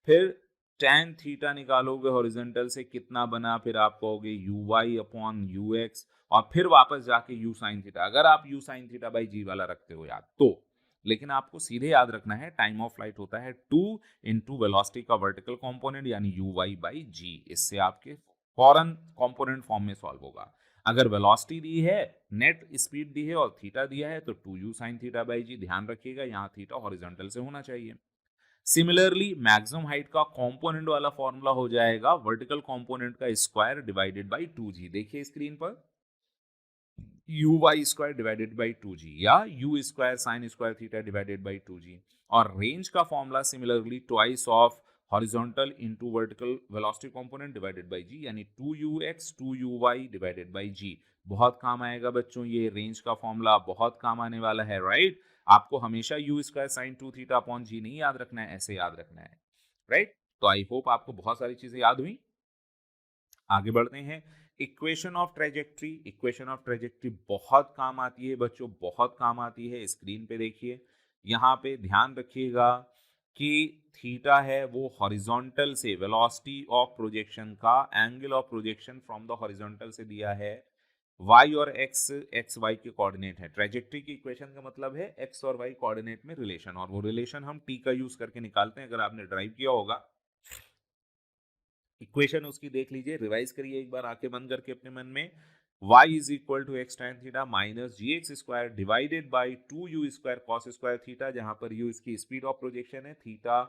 फिर tan थीटा निकालोगे हॉरिजॉन्टल से, कितना बना, फिर आप कहोगे U Y upon U X, और फिर वापस जाके यू साइन थीटा। अगर आप U sine theta by G वाला रखते हो याद तो, लेकिन आपको सीधे याद रखना है टाइम ऑफ फ्लाइट होता है 2 इंटू वेलोसिटी का वर्टिकल कंपोनेंट यानी यू वाई बाई जी। इससे आपके फॉरन कंपोनेंट फॉर्म में सॉल्व होगा। अगर वेलोसिटी दी है, नेट स्पीड दी है और थीटा दिया है तो 2u sin थीटा बाई जी। ध्यान रखिएगा यहाँ थीटा हॉरिजॉन्टल से होना चाहिए। सिमिलरली मैक्सिमम हाइट का कंपोनेंट वाला फॉर्मूला हो जाएगा वर्टिकल कंपोनेंट का स्क्वायर डिवाइडेड बाई 2g। देखिए स्क्रीन पर, U Y square divided by 2g या U square sine square theta divided by 2g। और रेंज का formula similarly twice of horizontal into vertical velocity component divided by G, यानी 2ux 2uy divided by जी। बहुत काम आएगा बच्चों, ये range का फॉर्मूला बहुत काम आने वाला है, राइट। आपको हमेशा U square sine 2 theta upon G नहीं याद रखना है, ऐसे याद रखना है, राइट। तो आई होप आपको बहुत सारी चीजें याद हुई। आगे बढ़ते हैं। Equation of trajectory, equation of trajectory बहुत काम आती है बच्चों, बहुत काम आती है। स्क्रीन पे देखिए, यहाँ पे ध्यान रखिएगा कि थीटा है वो हॉरिजॉन्टल से वेलोसिटी ऑफ प्रोजेक्शन का angle of projection from the horizontal से दिया है, y और x y के कोऑर्डिनेट है। ट्रेजेक्टरी की इक्वेशन का मतलब है x और y कोऑर्डिनेट में रिलेशन, और वो रिलेशन हम t का यूज करके निकालते हैं। अगर आपने ड्राइव किया होगा, इक्वेशन उसकी देख लीजिए, रिवाइज करिए एक बार आंखें बंद करके अपने मन में। y is equal to X tan theta minus G X square divided by 2u square cos square theta, जहां पर u इसकी स्पीड ऑफ प्रोजेक्शन है, थीटा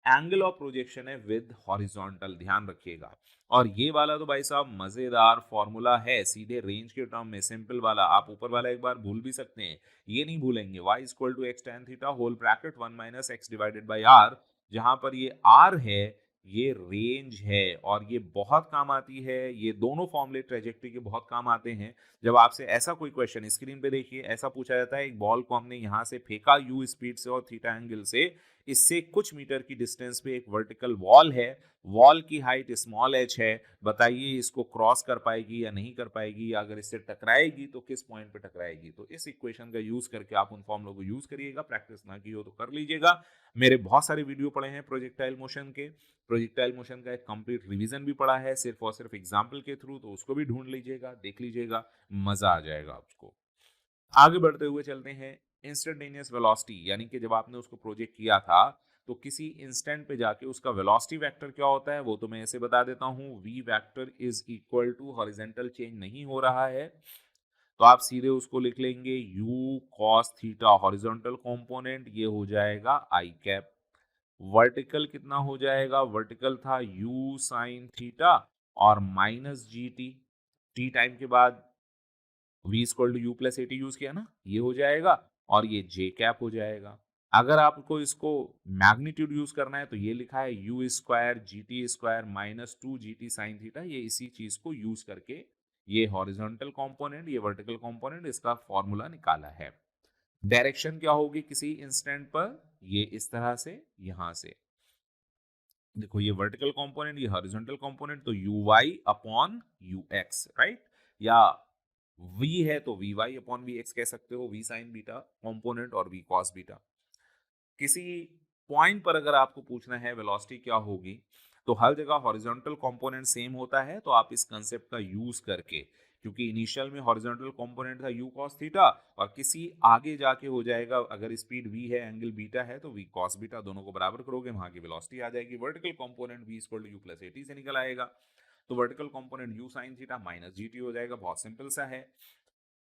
एंगल ऑफ प्रोजेक्शन है विद हॉरिजॉन्टल, ध्यान रखिएगा। और ये वाला तो भाई साहब मजेदार फॉर्मूला है, सीधे रेंज के टर्म में सिंपल वाला। आप ऊपर वाला एक बार भूल भी सकते हैं, ये नहीं भूलेंगे। y equal to X tan theta whole bracket 1 minus X divided by r, जहां पर ये r है, ये रेंज है, और ये बहुत काम आती है। ये दोनों फॉर्मूले ट्रेजेक्टरी के बहुत काम आते हैं। जब आपसे ऐसा कोई क्वेश्चन स्क्रीन पे देखिए, ऐसा पूछा जाता है, एक बॉल को हमने यहाँ से फेंका u स्पीड से और थीटा एंगल से, इससे कुछ मीटर की डिस्टेंस पे एक वर्टिकल वॉल है, वॉल की हाइट स्मॉल h है, बताइए इसको क्रॉस कर पाएगी या नहीं कर पाएगी, या अगर इससे टकराएगी तो किस पॉइंट पे टकराएगी। तो इस इक्वेशन का यूज करके आप उन फॉर्मूलों को यूज करिएगा, प्रैक्टिस ना की हो तो कर लीजिएगा। मेरे बहुत सारे वीडियो पड़े हैं प्रोजेक्टाइल मोशन के, प्रोजेक्टाइल मोशन का एक कंप्लीट रिवीजन भी पड़ा है सिर्फ और सिर्फ एग्जाम्पल के थ्रू, तो उसको भी ढूंढ लीजिएगा, देख लीजिएगा, मजा आ जाएगा आपको। आगे बढ़ते हुए चलते हैं इंस्टेंटेनियस वेलोसिटी, यानी कि जब आपने उसको प्रोजेक्ट किया था तो किसी इंस्टेंट पे जाके उसका वेलोसिटी वेक्टर क्या होता है वो तो मैं ऐसे बता देता हूँ। v vector is equal to horizontal change नहीं हो रहा है तो आप सीधे उसको लिख लेंगे u cos theta horizontal component, ये हो जाएगा i कैप। वर्टिकल कितना हो जाएगा, वर्टिकल था u sin थीटा और minus G T, T time के बाद v equal to U plus A T use किया ना, ये हो जाएगा, और ये j कैप हो जाएगा। अगर आपको इसको मैग्नीट्यूड यूज करना है तो ये लिखा है you square G T square minus two G T sine theta, ये इसी चीज को यूज करके ये हॉरिजॉन्टल कंपोनेंट, ये वर्टिकल कंपोनेंट, इसका फॉर्मूला निकाला है। डायरेक्शन क्या होगी किसी इंस्टेंट पर, ये इस तरह से, यहां से देखो ये वर्टिकल कंपोनेंट, ये हॉरिजॉन्टल कंपोनेंट, तो U Y upon U X, right, या v है तो V Y upon V X कह सकते हो, v साइन बीटा कंपोनेंट और v कॉस बीटा। किसी पॉइंट पर अगर आपको पूछना है वेलोसिटी क्या होगी, तो हर जगह हॉरिजॉन्टल कंपोनेंट सेम होता है, तो आप इस कंसेप्ट का यूज करके, क्योंकि इनिशियल में हॉरिजॉन्टल कंपोनेंट था u cos थीटा, और किसी आगे जाके हो जाएगा, अगर स्पीड v है एंगल बीटा है तो v cos बीटा, दोनों को बराबर करोगे वहां की वेलोसिटी आ जाएगी। Vertical component v equal to U plus A T से निकल आएगा, तो vertical component u sin theta minus G T हो जाएगा, बहुत सिंपल सा है।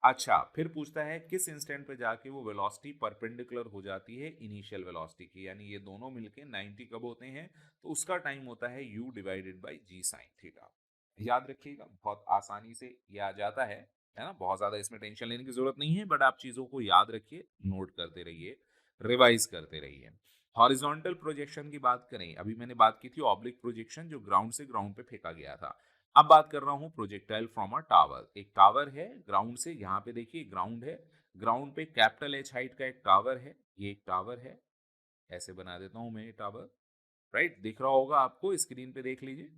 अच्छा, फिर पूछता है किस इंस्टेंट पे जाके वो वेलोसिटी परपेंडिकुलर हो जाती है इनिशियल वेलोसिटी की, यानी ये दोनों मिलके 90 कब होते हैं, तो उसका टाइम होता है u divided by G sine theta. याद रखिएगा, बहुत आसानी से ये आ जाता है ना, बहुत ज्यादा इसमें टेंशन लेने की जरूरत नहीं है, बट आप चीजों को याद रखिए, नोट करते रहिए, रिवाइज करते रहिए। हॉरिजॉन्टल प्रोजेक्शन की बात करें, अभी मैंने बात की थी ऑब्लिक प्रोजेक्शन जो ग्राउंड से ग्राउंड पे फेंका गया था। अब बात कर रहा हूं प्रोजेक्टाइल फ्रॉम अ टावर। एक टावर है ग्राउंड से, यहाँ पे देखिए ग्राउंड है, ग्राउंड पे कैपिटल एच हाइट का एक टावर है, ये एक टावर है, ऐसे बना देता हूं मैं ये टावर, राइट, दिख रहा होगा आपको, स्क्रीन पे देख लीजिए।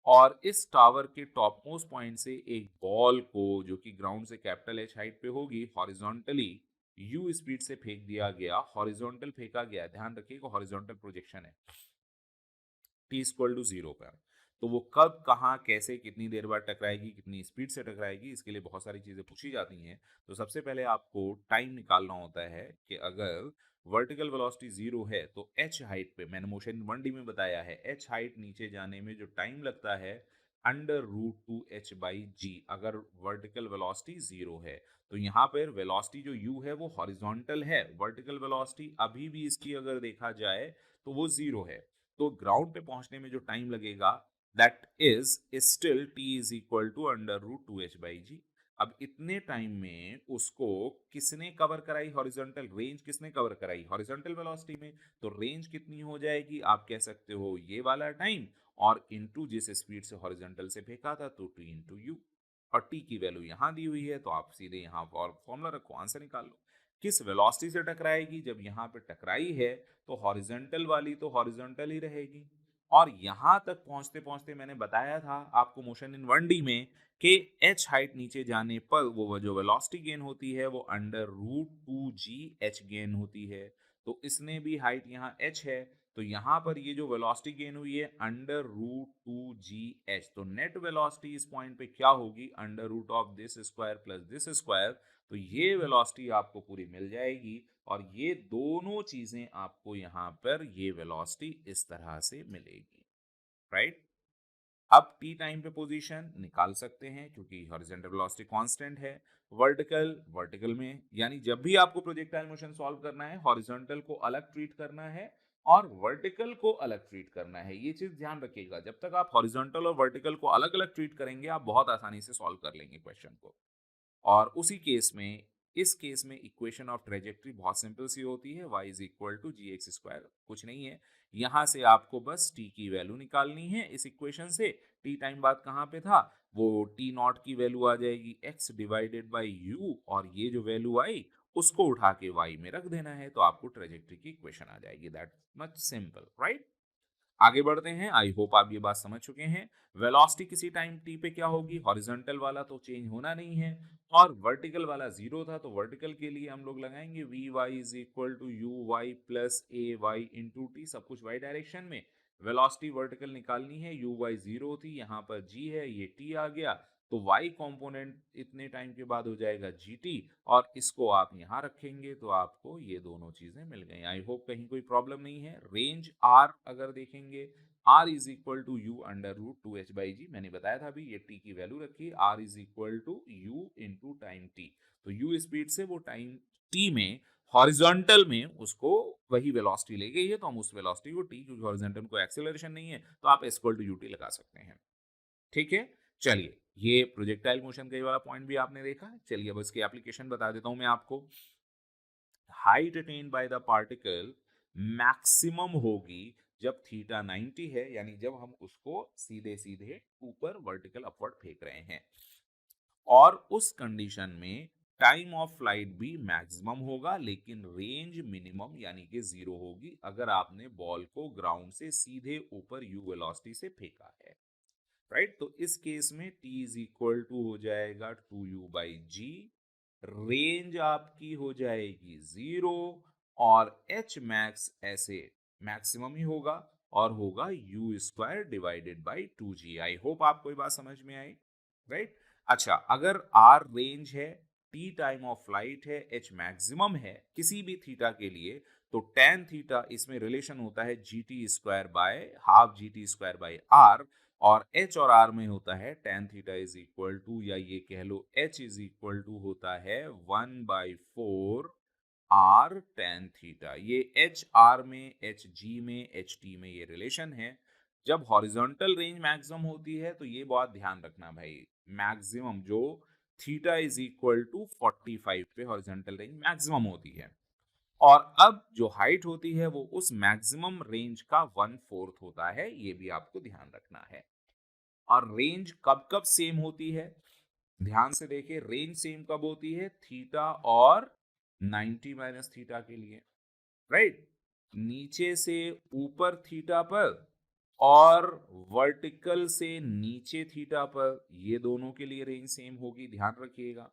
और इस टावर के टॉप मोस्ट पॉइंट से एक बॉल को, जो कि ग्राउंड से कैपिटल एच हाइट पे होगी, हॉरिजॉन्टली यू स्पीड से फेंक दिया गया, हॉरिजॉन्टल फेंका गया, ध्यान रखिएगा हॉरिजॉन्टल प्रोजेक्शन है, टी इक्वल टू जीरो पर। तो वो कब, कहाँ, कैसे, कितनी देर बाद टकराएगी, कितनी स्पीड से टकराएगी, इसके लिए बहुत सारी चीजें पूछी जाती हैं। तो सबसे पहले आपको टाइम निकालना होता है कि अगर वर्टिकल वेलोसिटी जीरो है तो एच हाइट पे, मैंने मोशन 1D में बताया है, एच हाइट नीचे जाने में जो टाइम लगता है under root two H by G, अगर वर्टिकल वेलोसिटी जीरो है। तो यहाँ पर वेलोसिटी जो u है वो हॉरिजॉन्टल है, वर्टिकल वेलोसिटी अभी भी इसकी अगर देखा जाए तो वो जीरो है, तो ग्राउंड पे पहुंचने में जो टाइम लगेगा that is still t is equal to under root two H by G. अब इतने टाइम में उसको किसने कवर कराई, हॉरिजॉन्टल रेंज किसने कवर कराई, हॉरिजॉन्टल वेलोसिटी में, तो रेंज कितनी हो जाएगी, आप कह सकते हो ये वाला टाइम और इनटू जिस स्पीड से हॉरिजॉन्टल से फेंका था, तो t इंटू यू, और t की वैल्यू यहाँ दी हुई है, तो आप सीधे यहाँ फॉर्मूला रखो, आंसर निकाल लो। किस वेलोसिटी से टकराएगी, जब यहाँ पे टकराई है तो हॉरिजॉन्टल वाली तो हॉरिजॉन्टल ही रहेगी, और यहां तक पहुंचते पहुंचते मैंने बताया था आपको मोशन इन 1D में कि एच हाइट नीचे जाने पर वो जो वेलोसिटी गेन होती है वो under root two G H gain होती है। तो इसने भी हाइट यहाँ h है, तो यहाँ पर ये जो वेलोसिटी गेन हुई है अंडर रूट 2gh, तो नेट वेलोसिटी इस पॉइंट पे क्या होगी, under root of this square plus this square. तो ये वेलोसिटी आपको पूरी मिल जाएगी और ये दोनों चीजें आपको यहाँ पर ये वेलोसिटी इस तरह से मिलेगी, राइट। अब टी टाइम पे पोजीशन निकाल सकते हैं क्योंकि हॉरिजॉन्टल वेलोसिटी कांस्टेंट है। वर्टिकल में यानी जब भी आपको प्रोजेक्टाइल मोशन सॉल्व करना है, हॉरिजॉन्टल को अलग ट्रीट करना है और वर्टिकल को अलग ट्रीट करना है। ये चीज ध्यान रखिएगा, जब तक आप हॉरिजॉन्टल और वर्टिकल को अलग अलग ट्रीट करेंगे आप बहुत आसानी से सॉल्व कर लेंगे क्वेश्चन को। और उसी केस में, इस केस में इक्वेशन ऑफ ट्रेजेक्ट्री बहुत सिंपल सी होती है, y is equal to G X square, कुछ नहीं है। यहाँ से आपको बस t की वैल्यू निकालनी है इस इक्वेशन से। t टाइम बाद कहाँ पे था, वो t नॉट की वैल्यू आ जाएगी x डिवाइडेड बाई u, और ये जो वैल्यू आई उसको उठा के y में रख देना है, तो आपको ट्रेजेक्ट्री की इक्वेशन आ जाएगी। That much simple, right. आगे बढ़ते हैं, आई होप आप ये बात समझ चुके हैं। वेलोसिटी किसी टाइम t पे क्या होगी, हॉरिजॉन्टल वाला तो चेंज होना नहीं है और वर्टिकल वाला जीरो था, तो वर्टिकल के लिए हम लोग लगाएंगे V Y is equal to U Y plus A Y into T, सब कुछ वाई डायरेक्शन में। वेलोसिटी वर्टिकल निकालनी है, यू वाई जीरो थी, यहाँ पर जी है, ये टी आ गया, तो y कंपोनेंट इतने टाइम के बाद हो जाएगा gt, और इसको आप यहाँ रखेंगे तो आपको ये दोनों चीजें मिल गई। आई होप कहीं कोई प्रॉब्लम नहीं है। रेंज r अगर देखेंगे, r is equal to U under root two H by G, मैंने बताया था अभी, ये t की वैल्यू रखी, r is equal to U into time t, तो u स्पीड से वो टाइम t में हॉरिजॉन्टल में उसको वही वेलोसिटी ले गई है, तो हम उस वेलोसिटी को t, क्योंकि हॉरिजॉन्टल में कोई एक्सेलरेशन नहीं है, तो आप इक्वल टू ut लगा सकते हैं। ठीक है, चलिए ये प्रोजेक्टाइल मोशन का ये वाला पॉइंट भी आपने देखा। चलिए अब इसकी एप्लीकेशन बता देता हूं मैं आपको। Height attend by the particle maximum होगी जब थीटा 90 है, यानी जब हम उसको सीधे सीधे ऊपर वर्टिकल अपवर्ड फेंक रहे हैं, और उस कंडीशन में टाइम ऑफ फ्लाइट भी मैक्सिमम होगा लेकिन रेंज मिनिमम यानी कि जीरो होगी अगर आपने बॉल को ग्राउंड से सीधे ऊपर यू वेलोसिटी से फेंका है, राइट। तो इस केस में t इज इक्वल टू हो जाएगा 2u बाई जी, रेंज आपकी हो जाएगी जीरो, और h मैक्स ऐसे मैक्सिमम ही होगा और होगा u square divided by 2g। I hope आपको ये बात समझ में आई, राइट। अच्छा, अगर r रेंज है, t टाइम ऑफ फ्लाइट है, h मैक्सिमम है किसी भी थीटा के लिए, तो tan थीटा इसमें रिलेशन होता है gt square by half gt square by r, और h और r में होता है tan theta is equal to, या ये कह लो h इज इक्वल टू होता है 1/4 r tan थीटा। ये h r में, h g में, h t में ये रिलेशन है। जब हॉरिजॉन्टल रेंज मैक्सिमम होती है तो ये बहुत ध्यान रखना भाई, मैक्सिमम जो थीटा इज इक्वल टू 45 पे हॉरिजॉन्टल रेंज मैक्सिमम होती है, और अब जो हाइट होती है वो उस मैक्सिमम रेंज का 1/4 होता है, ये भी आपको ध्यान रखना है। और रेंज कब कब सेम होती है, ध्यान से देखिए, रेंज सेम कब होती है, थीटा और 90 माइनस थीटा के लिए, राइट। नीचे से ऊपर थीटा पर और वर्टिकल से नीचे थीटा पर, ये दोनों के लिए रेंज सेम होगी, ध्यान रखिएगा।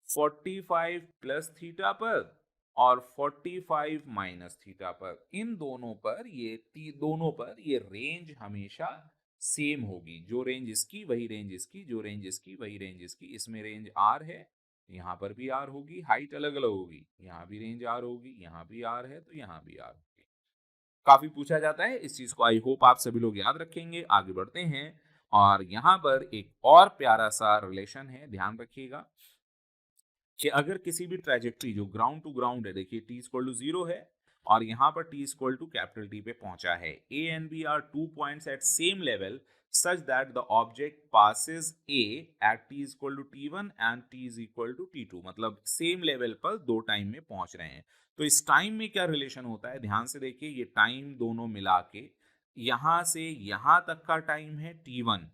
45 प्लस थीटा पर और 45 माइनस थीटा पर, इन दोनों पर दोनों पर ये रेंज हमेशा सेम होगी। जो रेंज इसकी वही रेंज इसकी, जो रेंज इसकी वही रेंज इसकी। इसमें रेंज आर है, यहाँ पर भी आर होगी, हाइट अलग अलग होगी, यहाँ भी रेंज आर होगी, यहाँ भी आर है तो यहाँ भी आर होगी। काफी पूछा जाता है इस चीज को, आई होप आप सभी लोग याद रखेंगे। आगे बढ़ते हैं, और यहाँ पर एक और प्यारा सा रिलेशन है, ध्यान रखिएगा कि अगर किसी भी ट्रेजेक्ट्री जो ग्राउंड टू ग्राउंड है, देखिए t इक्वल टू 0 है और यहाँ पर t equal to capital T पे पहुंचा है, a and b are 2 points at same level such that the object passes a at t equal to t1 and t is equal to t2, मतलब same level पर दो time में पहुंच रहे हैं। तो इस टाइम में क्या रिलेशन होता है, ध्यान से देखिए, ये टाइम दोनों मिला के यहाँ से यहाँ तक का टाइम है t1,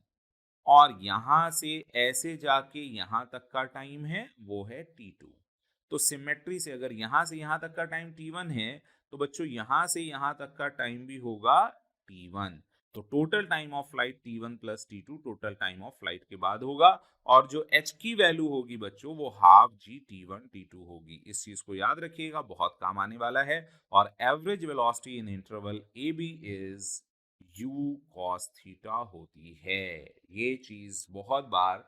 और यहां से ऐसे जाके यहां तक का टाइम है वो है t2। तो सिमेट्री से अगर यहां से यहां तक का टाइम t1 है, तो बच्चों यहां से यहां तक का टाइम भी होगा t1। तो total time of flight T1 plus T2 total time of flight के बाद होगा, और जो h की वैल्यू होगी बच्चों वो हाफ जी T1 T2 होगी। इस चीज को याद रखिएगा, बहुत काम आने वाला है। और average velocity in interval A B is u cos थीटा होती है। ये चीज बहुत बार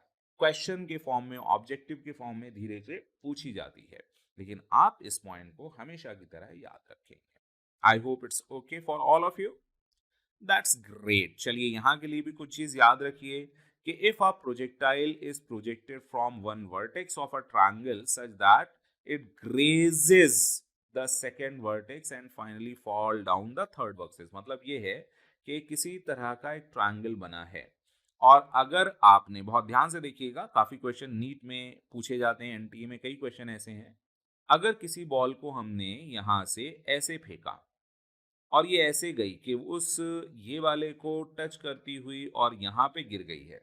क्वेश्चन के फॉर्म में, ऑब्जेक्टिव के फॉर्म में धीरे से पूछी जाती है, लेकिन आप इस पॉइंट को हमेशा की तरह याद रखेंगे। I hope it's okay for all of you. That's great. चलिए यहाँ के लिए भी कुछ चीज याद रखिए कि if a projectile is projected from one vertex of a triangle such that it grazes the second vertex and finally fall down the third vertex, मतलब ये है कि किसी तरह का एक ट्रायंगल बना है, और अगर आपने, बहुत ध्यान से देखिएगा, काफी क्वेश्चन नीट में पूछे जाते हैं, एनटीए में कई क्वेश्चन ऐसे हैं, अगर किसी बॉल को हमने यहां से ऐसे फेंका और ये ऐसे गई कि उस ये वाले को टच करती हुई और यहाँ पे गिर गई है,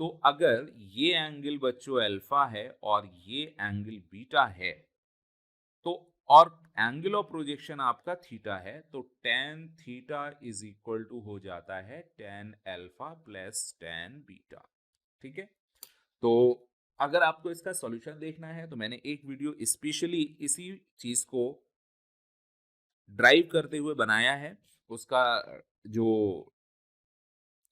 तो अगर ये एंगल बच्चों अल्फा है और ये एंगल बीटा है, तो और एंगल ऑफ प्रोजेक्शन आपका थीटा है, तो tan theta is equal to हो जाता है tan alpha plus tan beta. ठीक है, तो अगर आपको इसका सॉल्यूशन देखना है तो मैंने एक वीडियो स्पेशली इसी चीज को ड्राइव करते हुए बनाया है, उसका जो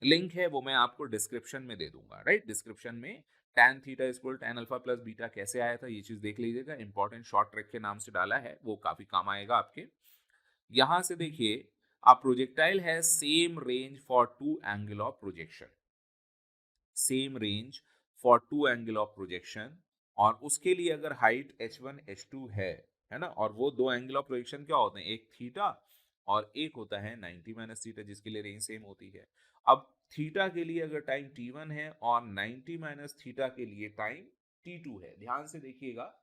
लिंक है वो मैं आपको डिस्क्रिप्शन में दे दूंगा। राइट, डिस्क्रिप्शन में tan theta equal tan alpha plus beta कैसे आया था ये चीज देख लीजिएगा, इंपॉर्टेंट शॉर्ट ट्रिक के नाम से डाला है, वो काफी काम आएगा आपके। यहां से देखिए, a projectile has same range for two angle of projection, same range for two angle of projection, और उसके लिए अगर हाइट h1 h2 है ना, और वो दो एंगल ऑफ प्रोजेक्शन क्या होते हैं, एक थीटा और एक होता है 90 माइनस थीटा, जिसके लिए रेंज सेम होती है। अब थीटा के लिए अगर टाइम t1 है और 90 माइनस थीटा के लिए टाइम t2 है, ध्यान से देखिएगा,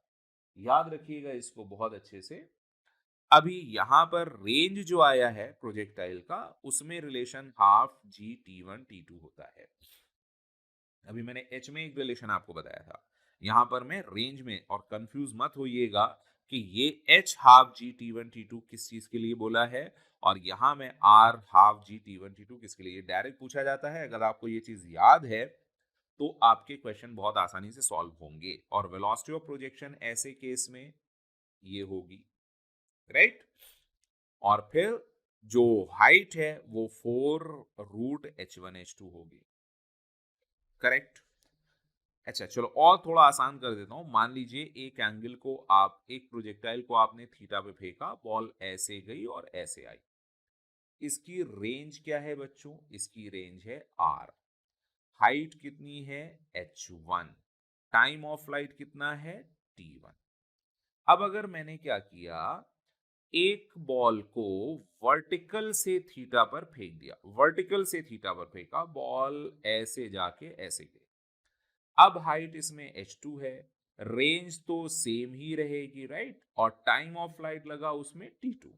याद रखिएगा इसको बहुत अच्छे से। अभी यहां पर रेंज जो आया है प्रोजेक्टाइल का, उसमें रिलेशन हाफ जी T1 T2 होता है। अभी मैंने एच में एक रिलेशन आपको बताया था, यहां पर मैं रेंज में, और कंफ्यूज मत होइएगा कि ये एच हाफ जी T1 T2 किस चीज के लिए बोला है, और यहां में are half ji T1 T2 किसके लिए, डायरेक्ट पूछा जाता है। अगर आपको ये चीज याद है तो आपके क्वेश्चन बहुत आसानी से सॉल्व होंगे। और वेलोसिटी ऑफ प्रोजेक्शन ऐसे केस में ये होगी, राइट, और फिर जो हाइट है वो 4√h1h2 होगी, करेक्ट। अच्छा चलो और थोड़ा आसान कर देता हूं, मान लीजिए एक एंगल को आप, एक प्रोजेक्टाइल को आपने थीटा पे फेंका, बॉल ऐसे गई और ऐसे आई, इसकी रेंज क्या है बच्चों, इसकी रेंज है r, हाइट कितनी है h1, टाइम ऑफ फ्लाइट कितना है t1। अब अगर मैंने क्या किया, एक बॉल को वर्टिकल से थीटा पर फेंक दिया, वर्टिकल से थीटा पर फेंका, बॉल ऐसे जाके ऐसे गई, अब हाइट इसमें h2 है, रेंज तो सेम ही रहेगी, राइट, और टाइम ऑफ फ्लाइट लगा उसमें t2,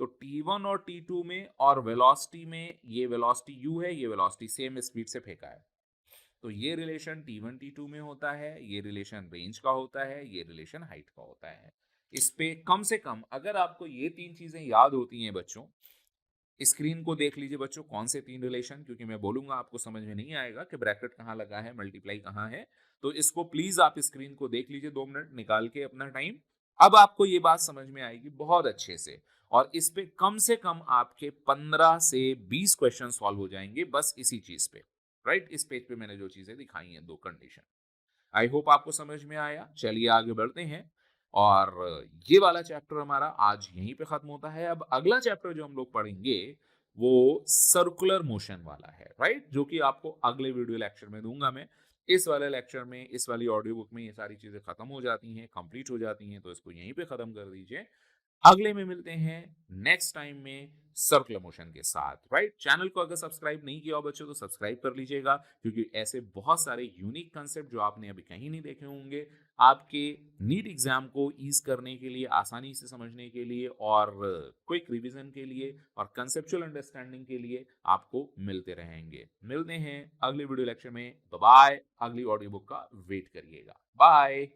तो t1 और t2 में और वेलोसिटी में, ये वेलोसिटी u है, ये वेलोसिटी सेम स्पीड से फेंका है, तो ये रिलेशन T1 T2 में होता है, ये रिलेशन रेंज का होता है, ये रिलेशन हाइट का होता है। इस पे कम से कम अगर आपको ये तीन चीजें याद होती हैं बच्चों, स्क्रीन को देख लीजिए बच्चों, कौन से तीन रिलेशन, क्योंकि मैं बोलूंगा आपको समझ में नहीं आएगा कि ब्रैकेट कहाँ लगा है, मल्टीप्लाई कहाँ है, तो इसको प्लीज आप स्क्रीन को देख लीजिए 2 मिनट निकाल के अपना टाइम। अब आपको ये बात समझ में आएगी बहुत अच्छे से, और इस पे कम से कम आपके 15 से 20 क्वेश्चन सॉल्व हो जाएंगे बस इसी चीज पे। राइट, इस पेज पे मैंने जो चीजें दिखाई हैं, दो कंडीशन, आई होप आपको समझ में आया। चलिए आगे बढ़ते हैं, और ये वाला चैप्टर हमारा आज यहीं पे खत्म होता है। अब अगला चैप्टर जो हम लोग पढ़ेंगे वो सर्कुलर मोशन वाला है, राइट, जो कि आपको अगले वीडियो लेक्चर में दूंगा मैं। इस वाले लेक्चर में, इस वाली ऑडियो बुक में ये सारी चीजें खत्म हो जाती हैं, कंप्लीट हो जाती हैं, तो इसको यहीं पे खत्म कर दीजिए। अगले में मिलते हैं नेक्स्ट टाइम में सर्कुलर मोशन के साथ। राइट, चैनल को अगर सब्सक्राइब नहीं किया हो बच्चों तो सब्सक्राइब कर लीजिएगा, क्योंकि ऐसे बहुत सारे यूनिक कंसेप्ट जो आपने अभी कहीं नहीं देखे होंगे, आपके नीट एग्जाम को ईज करने के लिए, आसानी से समझने के लिए, और क्विक रिवीजन के लिए, और कंसेप्चुअल अंडरस्टैंडिंग के लिए आपको मिलते रहेंगे। मिलते हैं अगले वीडियो लेक्चर में। बाय, अगली ऑडियो बुक का वेट करिएगा। बाय।